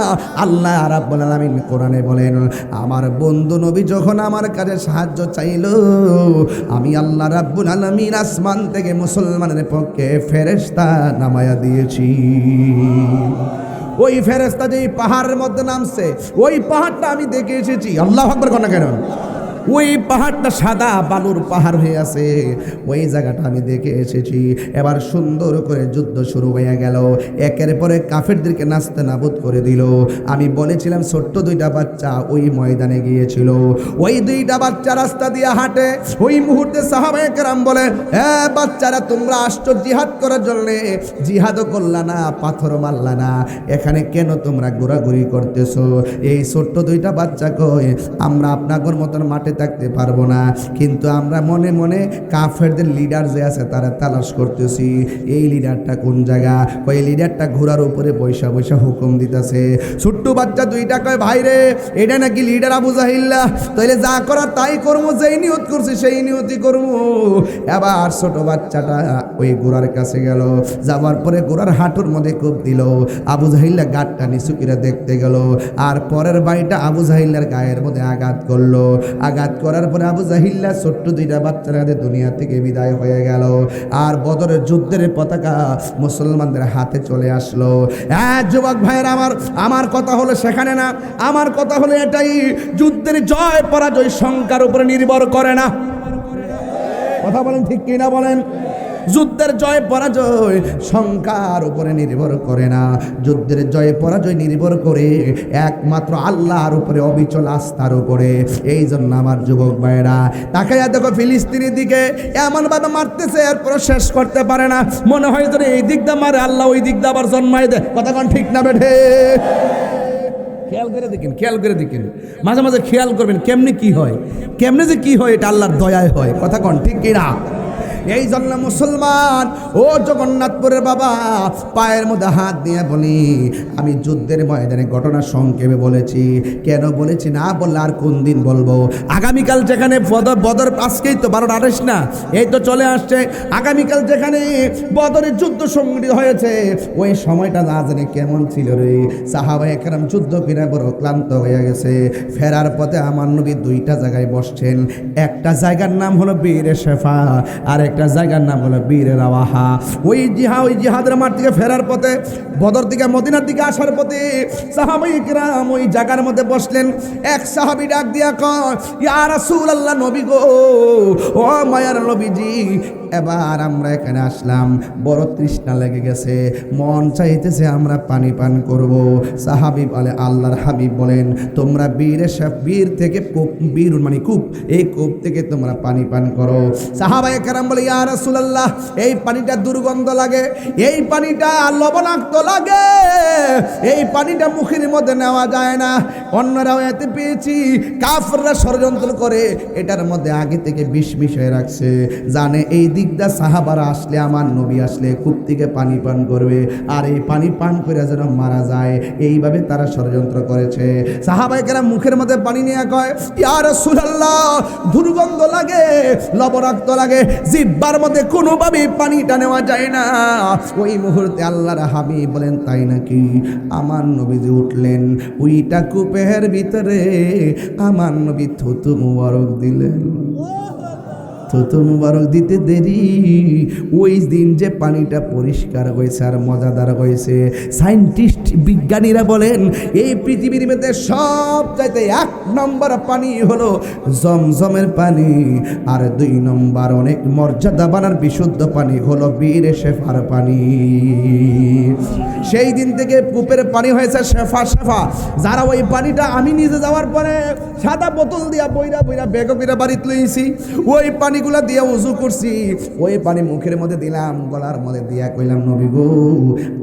আল্লাহ রাব্বুল আলামিন কোরআনে বলেন, আমার বন্ধু নবী যখন আমার কাছে সাহায্য চাইল, আমি আল্লাহ রাব্বুল আলামিন আসমান থেকে মুসলমানের পক্ষে ফেরেশতা নামায়া দিয়েছি। ওই ফেরেশতা যেই পাহাড়ের মধ্যে নামছে, ওই পাহাড়টা আমি দেখে এসেছি। আল্লাহু আকবার কোন কেন? ওই পাহাড়টা সাদা বালুর পাহাড় হয়ে আছে, ওই জায়গাটা আমি দেখে এসেছি। এবার সুন্দর করে যুদ্ধ শুরু হয়ে গেল, একের পরে কাফেরদেরকে নাস্তে নাবুদ করে দিল। আমি বলেছিলাম ছোট্ট 2টা বাচ্চা ওই ময়দানে গিয়েছিল, ওই 2টা বাচ্চা রাস্তা দিয়ে হাঁটে। ওই মুহূর্তে সাহাবায়ে কেরাম বলে, হ্যাঁ বাচ্চারা, তোমরা আসছো জিহাদ করার জন্য, জিহাদও করলা না, পাথর মারলা না, এখানে কেন তোমরা ঘোরাঘুরি করতেছো? এই ছোট্ট 2টা বাচ্চা কই, আমরা আপনাদের মতন মাঠে থাকতে পারবো না, কিন্তু আমরা মনে মনে কাফেরদের লিডার যে আছে তারা তালাশ করতেছি। এই লিডারটা কোন জায়গা? ওই লিডারটা ঘোড়ার উপরে বৈশা বৈশা হুকুম দিতেছে। ছোট্ট বাচ্চা 2টা কয়, ভাই রে, এটা নাকি লিডার আবু জাহিল্লা, তাইলে যা করার তাই করবো, যেই নিয়ত করছি সেই নিয়তই করবো। এবার ছোট বাচ্চাটা ওই ঘোড়ার কাছে গেল, যাওয়ার পরে ঘোড়ার হাঁটুর মধ্যে কোপ দিল। আবু জাহিল্লা গাটটা নিচু করে দেখতে গেল, আর পরের বাড়িটা আবু জাহিল্লার গায়ের মধ্যে আঘাত করলো। আঘাত করার পরে আবু জাহিল্লা ছোট্ট 2টা বাচ্চার হাতে দুনিয়া থেকে বিদায় হয়ে গেল। আর বদরের যুদ্ধের পতাকা মুসলমানদের হাতে চলে আসলো। যুবক ভাইয়ের, আমার কথা হলো সেখানে না, আমার কথা হলো এটাই, যুদ্ধের জয় পরাজয় সংখ্যার উপরে নির্ভর করে না। কথা বলেন ঠিক কিনা বলেন? যুদ্ধের জয় পরাজয় সংখ্যার উপরে নির্ভর করে না, যুদ্ধের জয় পরাজয় নির্ভর করে একমাত্র আল্লাহর উপরে, অবিচল আস্থার উপরে। এই জন্য আমার যুবক ভাইয়েরা, তাকাইয়া দেখো ফিলিস্তিনের দিকে এমনভাবে মারতেছে, এরপর শেষ করতে পারে না। মনে হয় যেন এই দিকটা মারে আল্লাহ, ওই দিকটা আবার জন্মায় দেয়। কথা কোন ঠিক না বেঠে? খেয়াল করে দেখেন, খেয়াল করে দেখেন, মাঝে মাঝে খেয়াল করবেন কেমনে কি হয়, কেমনে যে কি হয়, এটা আল্লাহর দয়ায় হয়। কথা কোন ঠিক কিনা? এই জন্য মুসলমান, ও জগন্নাথপুরের বাবা, পায়ের মধ্যে হাত দিয়ে বলি, আমি যুদ্ধের ময়দানে ঘটনা সংক্ষেপে বলেছি। কেন বলেছি না বললে আর কোন দিন বলবো? আগামীকাল যেখানে বদর, আজকেই তো 12-28 না, এই তো চলে আসছে। আগামীকাল যেখানে বদরের যুদ্ধ সংঘটিত হয়েছে, ওই সময়টা না জানে কেমন ছিল রে। সাহাবায়ে কেরাম যুদ্ধ করে বড় ক্লান্ত হয়ে গেছে। ফেরার পথে আমার নবী 2টা জায়গায় বসছেন। একটা জায়গার নাম হলো বীরে শেফা, আর একটা জায়গার নাম হলো বীরে রাওয়াহা। ওই জিহাদের মাঠ থেকে ফেরার পথে, বদর থেকে মদিনার দিকে আসার পথে সাহাবায়ে কেরাম ওই জায়গার মধ্যে বসলেন। এক সাহাবী ডাক দিয়া কয়, ইয়া রাসূলুল্লাহ, নবী গো, ও মায়ার নবীজি, এবার আমরা এখানে আসলাম, বড় তৃষ্ণা লেগে গেছে, মন চাইতেছে আমরা পানি পান করব। সাহাবী বলে, আল্লাহর হাবিব বলেন, তোমরা বীর থেকে বীর মানে কূপ, এই কূপ থেকে তোমরা পানি পান করো। সাহাবায়ে কেরাম বলে, ইয়া রাসূলুল্লাহ, এই পানিটা দুর্গন্ধ লাগে, এই পানিটা লবণাক্ত লাগে, এই পানিটা মুখের মধ্যে নেওয়া যায় না। অন্যরাও এতে পেয়েছি কাফেররা ষড়যন্ত্র করে এটার মধ্যে আগে থেকে বিষ মিশিয়ে রাখছে, জানে এই দিকটা সাহাবারা আসলে, আমার নবী আসলে কূপ থেকে পানি পান করবে, আর এই পানি পান করে যেন মারা যায়, এইভাবে তারা ষড়যন্ত্র করেছে। সাহাবায়ে কেরাম মুখের মধ্যে পানি নিয়ে কয়, ইয়া রাসূলুল্লাহ, দুর্গন্ধ লাগে, লবণাক্ত লাগে, জিহ্বার মধ্যে কোনোভাবে পানিটা নেওয়া যায় না। ওই মুহূর্তে আল্লাহর হাবিব বলেন, তাই নাকি? আমার নবীজি উঠলেন, ওইটা কূপের ভিতরে আমার নবী থুতু মুবারক দিলেন। থুতু মুবারক দিতে দেরি, ওই দিন যে পানিটা পরিষ্কার হয়েছে আর মজাদার হয়েছে। সায়েন্টিস্ট বিজ্ঞানীরা বলেন এই পৃথিবীর মধ্যে সব চাইতে 1 নম্বর পানি হলো জমজমের পানি, আর 2 নম্বর অনেক মর্যাদাবান আর বিশুদ্ধ পানি হলো বীর শেফার পানি। সেই দিন থেকে কূপের পানি হয়েছে শেফা শেফা। যারা ওই পানিটা আমি নিজে যাওয়ার পরে সাদা বোতল দিয়া বইরা বইরা বেগ করে বাড়িতে লইছি, ওই পানিগুলা দিয়ে উজু করছি, ওই পানি মুখের মধ্যে দিলাম, গলার মধ্যে দিয়া কইলাম নবী গো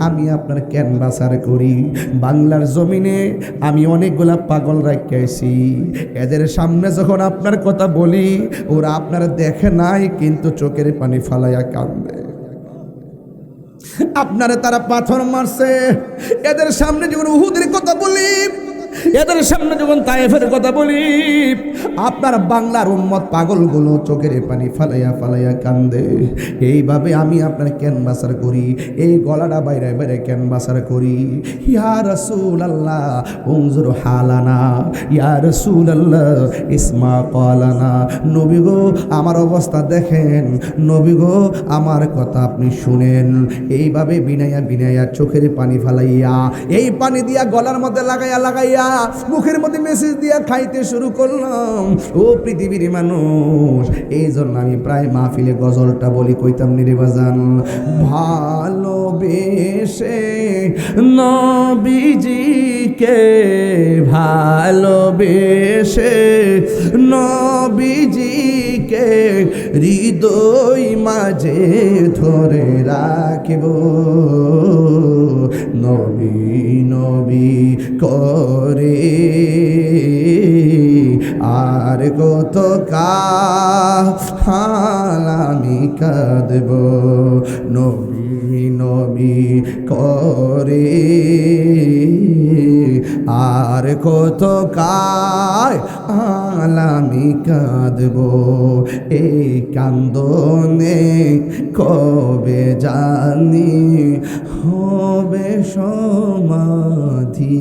আমি আপনার ক্যানভাসার করি। বাংলার জমিনে আমি অনেকগুলা পাগল রাখিয়েছি, এদের সামনে যখন আপনার কথা বলি ওরা আপনার দেখে নাই কিন্তু চোখের পানি ফালাইয়া কান্দে। আপনারে তারা পাথর মারছে, এদের সামনে যখন উহুদের কথা বলি, এদের সামনে যখন তায়েফের কথা বলি, আপনার বাংলার উম্মত পাগলগুলো চোখের পানি ফালাইয়া ফালাইয়া কান্দে। এইভাবে আমি আপনার ক্যানভাসার করি, এই গলাটা বাইরে বাইরে ক্যানভাসার করি। ইয়া রাসূলুল্লাহ উনজুর হালানা, ইয়া রাসূলুল্লাহ ইসমা ক্বালানা। নবী গো আমার অবস্থা দেখেন, নবী গো আমার কথা আপনি শুনেন। এইভাবে বিনাইয়া বিনাইয়া চোখের পানি ফালাইয়া এই পানি দিয়া গলার মধ্যে লাগাইয়া লাগাইয়া মুখের মধ্যে মেসেজ দিয়া খাইতে শুরু করলাম। ও পৃথিবীর মানুষ, এই জন্য আমি প্রায় মাহফিলে গজলটা বলি, কইতাম নিরে বাজান, ভালোবেসে নবীজিকে, ভালোবেসে নবীজিকে হৃদয় মাঝে ধরে রাখিব, নবী নবী করে আর কত কাল আমি কাঁদব, নবী নবী করে আর কত কাল আমি কাঁদব। এই কান্দনে কবে জানি হবে সমাধি,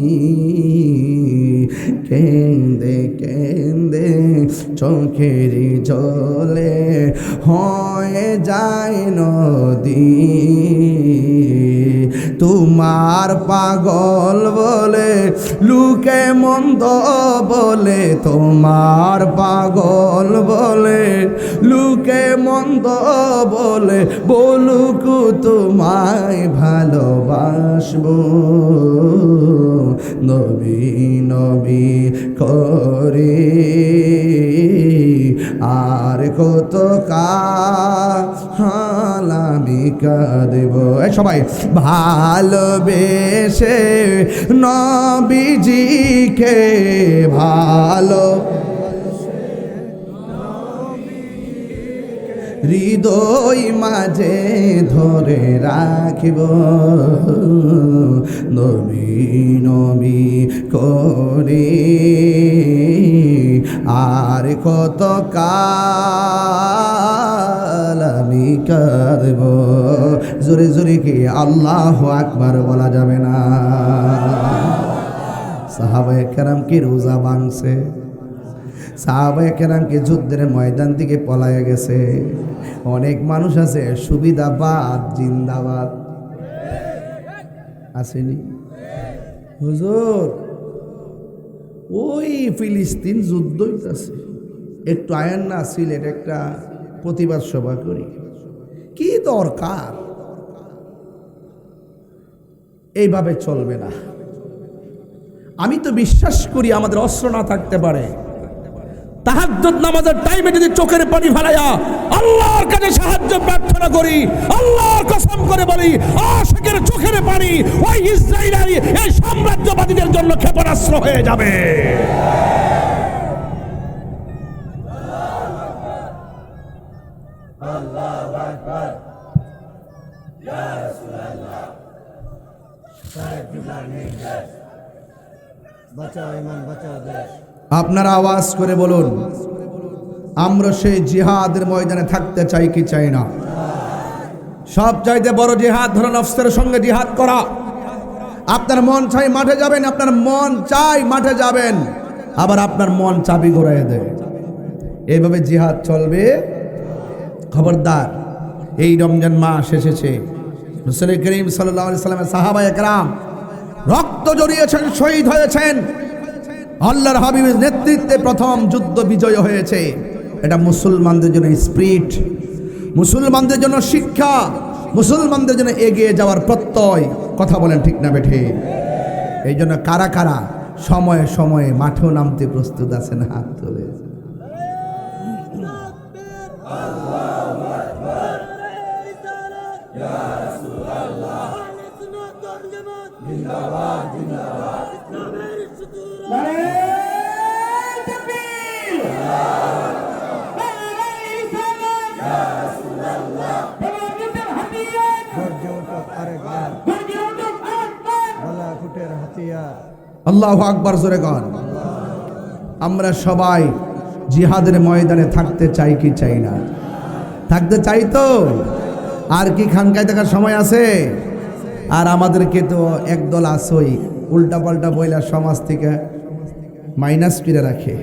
কেন্দে কেন্দে চোখের জলে হয়ে যায় নদী। তোমার পাগল বলে লুকে মন্দ বলে, তোমার পাগল বলে লুকে মন্দ বলে, বলুক তোমায় ভালোবাসবো, নবী নবী করে আর কত কাল আমি কাঁদব। সবাই ভালোবেসে নবীজিকে, ভালো হৃদয় মাঝে ধরে রাখিব, নবী নবী করে আর কত কাল আমি কাঁদব। জোরে জোরে কি আল্লাহু আকবার বলা যাবে না? সাহাবায়ে কেরাম কি রোজা ভাঙছে, সাহাবায়ে কেরামকে যুদ্ধের ময়দান থেকে পলায়ে গেছে। অনেক মানুষ আছে সুবিধাবাদ জিন্দাবাদ, আসেনি হুজুর? ওই ফিলিস্তিন যুদ্ধ হইতাছে, একটু আয়েন না সিলেট একটা প্রতিবাদ সভা করি, কি দরকার? এইভাবে চলবে না। আমি তো বিশ্বাস করি আমাদের অস্ত্র না থাকতে পারে, তাহাজ্জুদ নামাজের টাইমে যদি চোখের পানি ফেলাইয়া আল্লাহর কাছে সাহায্য প্রার্থনা করি, আল্লাহর কসম করে বলি আশিকের চোখের পানি ওই ইসরায়েলি এই সাম্রাজ্যবাদীদের জন্য ক্ষেপণাস্ত্র হয়ে যাবে। আল্লাহু আকবার, ইয়া রাসূলুল্লাহ, বাঁচাও ইমান, বাঁচাও দেশ। আপনারা আওয়াজ করে বলুন, আমরা সেই জিহাদের ময়দানে থাকতে চাই কি চাই না? সব চাইতে বড় জিহাদ হলো নফসের সঙ্গে জিহাদ করা। আপনার মন চাই মাঠে যাবেন, আপনার মন চাই মাঠে যাবেন, আবার আপনার মন চাবি ঘুরাইয়ে দেয়। এইভাবে জিহাদ চলবে খবরদার, এই রমজান মাস এসেছে, রাসূল করিম সাল্লাল্লাহু আলাইহি সাল্লামের সাহাবায়ে কেরাম রক্ত জড়িয়েছেন, শহীদ হয়েছেন, আল্লাহর হাবিবের নেতৃত্বে প্রথম যুদ্ধ বিজয় হয়েছে। এটা মুসলমানদের জন্য স্পিরিট, মুসলমানদের জন্য শিক্ষা, মুসলমানদের জন্য এগিয়ে যাওয়ার প্রত্যয়। কথা বলেন ঠিক না বেঠে? এই জন্য কারা কারা সময়ে সময়ে মাঠেও নামতে প্রস্তুত আছেন? হাত তুলে। আল্লাহু আকবার, জোরে গান। আমরা সবাই জিহাদের ময়দানে থাকতে চাই কি চাই না? থাকতে চাই তো। আর কি খানকায় থাকার সময় আছে? আর আমাদেরকে তো একদল আসই উল্টা পাল্টা বইলা সমাজ থেকে মাইনাস করে রাখে,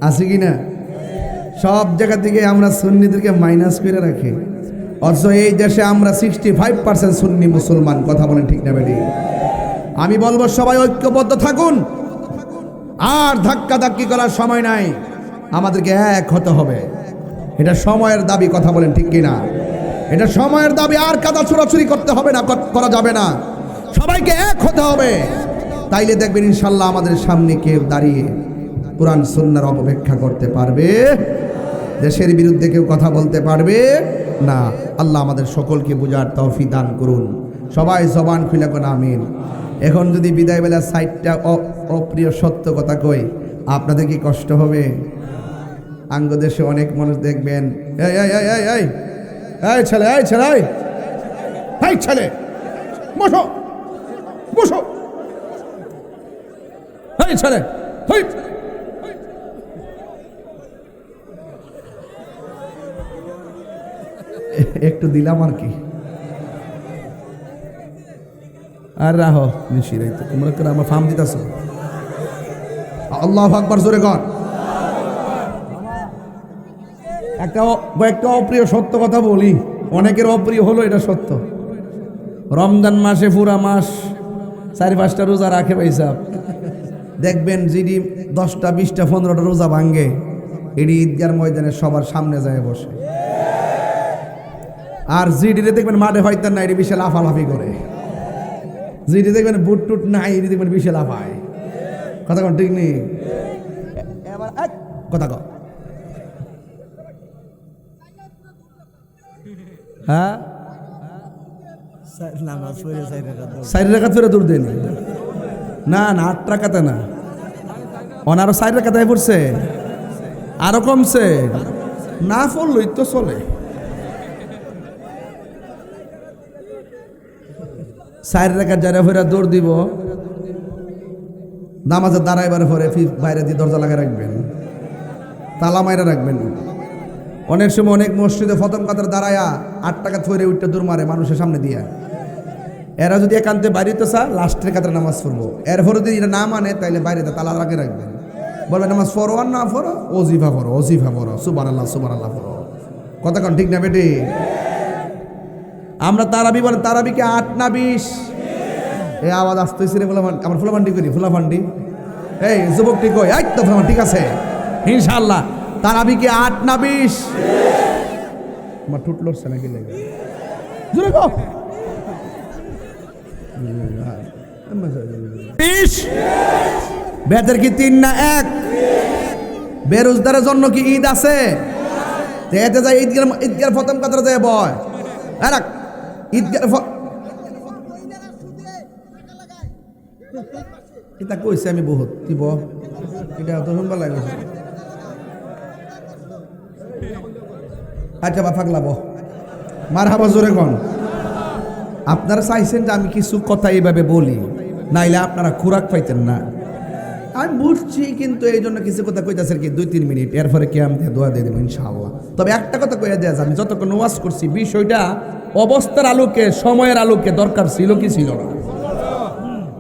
আছে কি না? সব জায়গা থেকে আমরা সুন্নিদেরকে মাইনাস করে রাখি, অথচ এই দেশে আমরা 65% সুন্নি মুসলমান। কথা বলেন ঠিক না বেটি? আমি বলবো সবাই ঐক্যবদ্ধ থাকুন, আর ধাক্কাধাক্কি করার সময় নাই, আমাদেরকে এক হতে হবে। এটা সময়ের দাবি। কথা বলেন ঠিক কিনা? এটা সময়ের দাবি। আর কাদা ছোড়াছুরি করতে হবে না, করা যাবে না, সবাইকে এক হতে হবে। তাইলে দেখবেন ইনশাল্লাহ আমাদের সামনে কেউ দাঁড়িয়ে কোরআন সুন্নাহর অপব্যাখ্যা করতে পারবে, দেশের বিরুদ্ধে কেউ কথা বলতে পারবে না। আল্লাহ আমাদের সকলকে বুঝার তৌফিক দান করুন। সবাই জবান খুলে কোন আমিন। এখন যদি বিদায় বেলা সাইডটা অপ্রিয় সত্য কথা কই, আপনাদের কি কষ্ট হবে? আঙ্গ দেশে অনেক মানুষ দেখবেন, এই এই এই এই এই এই ছেলে, এই ছেলে, এই ছেলে, বসো বসো, এই ছেলে, এই একটু দিলাম আর কি। আর রাহো নিশিরাই তো তোমরা করে আমার ফার্ম দিতেছ। আল্লাহু আকবার, জোরে কর। একটা অপ্রিয় সত্য কথা বলি, অনেকের অপ্রিয় হলো, এটা সত্য। রমজান মাসে পুরা মাস 4-5টা রোজা রাখে ভাইসাব, দেখবেন যিনি 10টা 20টা 15টা রোজা ভাঙ্গে, এটি ঈদগার ময়দানে সবার সামনে যায় বসে। আর জিডিরে দেখবেন মাঠে হয়তো না, এটি বিশাল লাফালাফি করে। জিডি দেখবেন বুট টুট নাই, এটি দেখবেন বিশাল লাফায়। কথা কন ঠিক নেই? এবার কথা কর। হ্যাঁ, 4 রাকাত ফেরে দূর দেন না, না 8 রাকাতে না, ওনারও 4 রাকাতে পড়ছে, আরো কমছে না, পড়লই তো চলে। 4 রাকাত যারা ফেরা দৌড় দিব, নামাজে দাঁড়াইবার পরে বাইরে দিয়ে দরজা লাগা রাখবেন, তালা মাইরা রাখবেন। অনেক সময় অনেক মসজিদে প্রথম কাতার দাঁড়ায়া 8 টাকা থইরে উঠতে দূর মারে মানুষের সামনে দিয়া। এরা যদি একান্তে বাড়িতে চা লাস্টের কাতারে নামাজ পড়বো, এরপরে যদি এটা না মানে তাইলে বাইরে তালা লাগিয়ে রাখবেন, বলবেন নামাজ পড়ো আর না পড়ো, ওজিফা পড়ো, ওজিফা পড়ো, সুবহানাল্লাহ সুবহানাল্লাহ পড়ো। কথা কন ঠিক না বেটি? আমরা তারাবি বলে, তারাবি কি 8 না 20? এই আওয়াজ আসতেছে রে, আমার ফুলাফান্ডি করি, ফুলাফান্ডি, এই যুবকটি কই, এই তো ফুলাফান্ডি, ঠিক আছে ইনশাআল্লাহ। তারাবি কি 8 না 20? আমার ঠুট লড়ছে নাকি লেগে জোরে গো 20। বেদের কি 3 না 1? বেরোজগারের জন্য কি ঈদ আছে? এতে যায় ঈদগার প্রথম কাতারে যায় বয়, ঈদগার এটা কইছে আমি বহুত দিব, এটা তো শুনবার লাগছে। আচ্ছা বা ফাগলাবো মার হাবা, জোরে কন। আপনারা চাইছেন যে আমি কিছু কথা এইভাবে বলি, নাইলে আপনারা খোরাক পাইতেন না। আমি বুঝছি, কিন্তু এই জন্য কিছু কথা কইতাছে কি 2-3 মিনিট, এরপরে কি আমি দোয়া দিয়ে দেবো ইনশাআল্লাহ। তবে একটা কথা কইয়া দেয়া যায়, আমি যতক্ষণ ওয়াজ করছি বিষয়টা অবস্থার আলোকে, সময়ের আলোকে দরকার ছিল কি ছিল না।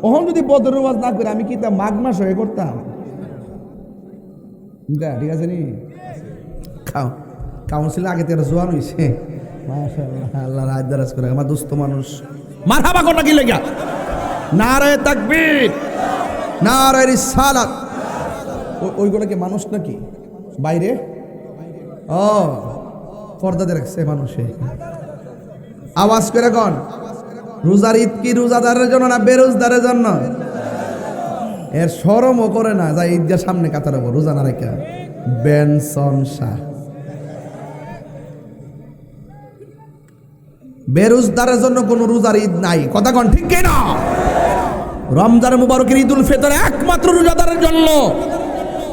ওহন যদি বদর ওয়াজ না করে আমি কি তা মাঘ মাস হয়ে করতাম? ঠিক আছে নি, খাও কাউন্সিল আগে থেকে জোয়ান হয়েছে মাশাআল্লাহ আল্লাহ রাজ দারাজ করে আমার দোস্ত মানুষ মারহাবা কোনটা কি লেগা নারায়ে তাকবীর নারায়ে রিসালাত ওইগুলো কি মানুষ নাকি বাইরে ও পর্দাতে রাখছে মানুষে আওয়াজ করে কোন রোজার ঈদ কি রোজাদারের জন্য না বেরোজদারের জন্য এর শরমও করে না যা ঈদগাহ সামনে কাতার হবো রোজা না রেখা বেনসন শাহ বেরোজদারের জন্য কোনো রোজার ঈদ নাই কথা কন ঠিক কিনা রমজান মুবারকের ঈদুল ফিতর একমাত্র রোজাদারের জন্য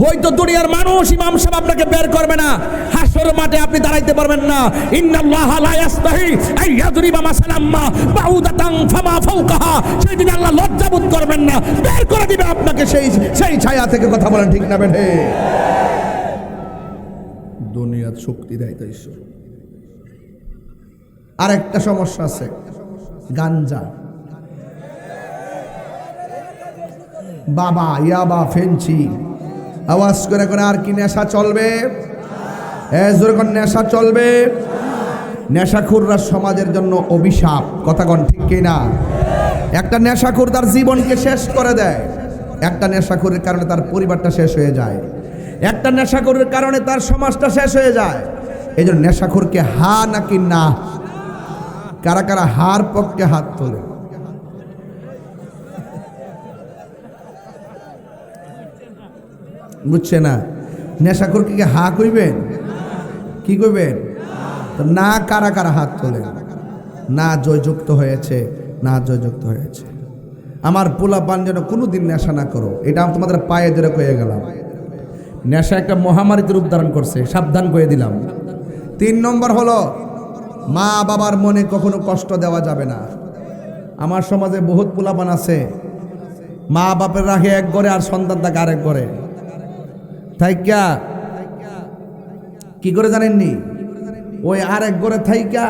হয়তো দুনিয়ার মানুষ ইমাম সাহেব আপনাকে বের করবে না হাসর মাঠে আপনি দাঁড়াইতে পারবেন না ইন্নাল্লাহা লা ইস্তাহি আই ইয়াদরিবা মাসালাম মা বাউদাতান ফামা ফাওকাহা সেদিন আল্লাহ লজ্জাবোধ করবেন না বের করে দিবে আপনাকে সেই ছায়া থেকে কথা বলেন ঠিক না বেঠে দুনিয়ার শক্তি দেয় তাই ঈশ্বর আরেকটা সমস্যা আছে গাঞ্জা বাবা ইয়াবা ফেঞ্চি আওয়াজ করে করে আর কি নেশা চলবে এজরকম নেশা চলবে নেশাখোররা সমাজের জন্য অভিশাপ কথা কোন ঠিক কি না একটা নেশাখোর তার জীবনকে শেষ করে দেয় একটা নেশাখোরের কারণে তার পরিবারটা শেষ হয়ে যায় একটা নেশাখোরের কারণে তার সমাজটা শেষ হয়ে যায় এই জন্য নেশাখোরকে হা নাকি না কারা কারা হার পক্ষে হাত তোলে বুঝছে না নেশাখোরকে কি হা কইবেন কি কইবেন তো না কারা কারা হাত তোলে না জয়যুক্ত হয়েছে না জয়যুক্ত হয়েছে আমার পোলা পান যেন কোনোদিন নেশা না করো এটা আমি তোমাদের পায়ে ধরে কয়ে গেলাম নেশা একটা মহামারীতে রূপ ধারণ করছে সাবধান করে দিলাম 3 নম্বর হলো মা বাবার মনে কখনো কষ্ট দেওয়া যাবে না আমার সমাজে বহুত পোলাপান আছে মা বাপের রাখে এক ঘরে আর সন্তান থাকে আরেক ঘরে থাইকা কি করে জানেননি ওই আরেক ঘরে থাইকা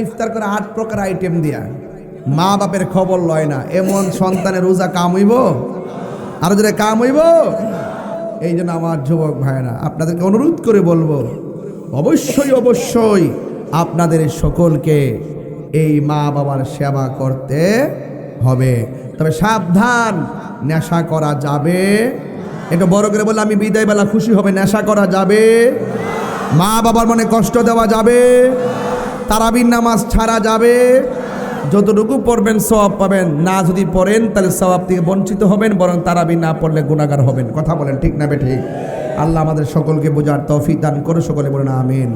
ইফতার করে 8 প্রকার আইটেম দিয়া মা বাপের খবর লয় না এমন সন্তানের রোজা কাম হইব আর যদি কাম হইব এই জন্য আমার যুবক ভাইরা আপনাদেরকে অনুরোধ করে বলবো অবশ্যই আপনাদের সকলকে এই মা বাবার সেবা করতে হবে তবে সাবধান নেশা করা যাবে এটা বড় করে বলে আমি বিদায় বেলা খুশি হবে নেশা করা যাবে মা বাবার মনে কষ্ট দেওয়া যাবে তারাবির নামাজ ছাড়া যাবে যতটুকু পড়বেন সওয়াব পাবেন না যদি পড়েন তাহলে সওয়াব থেকে বঞ্চিত হবেন বরং তারাবি না পড়লে গুনাহগার হবেন কথা বলেন ঠিক না বেঠিক আল্লাহ আমাদের সকলকে বোঝার তৌফিক দান করে সকলে বলেন আমিন।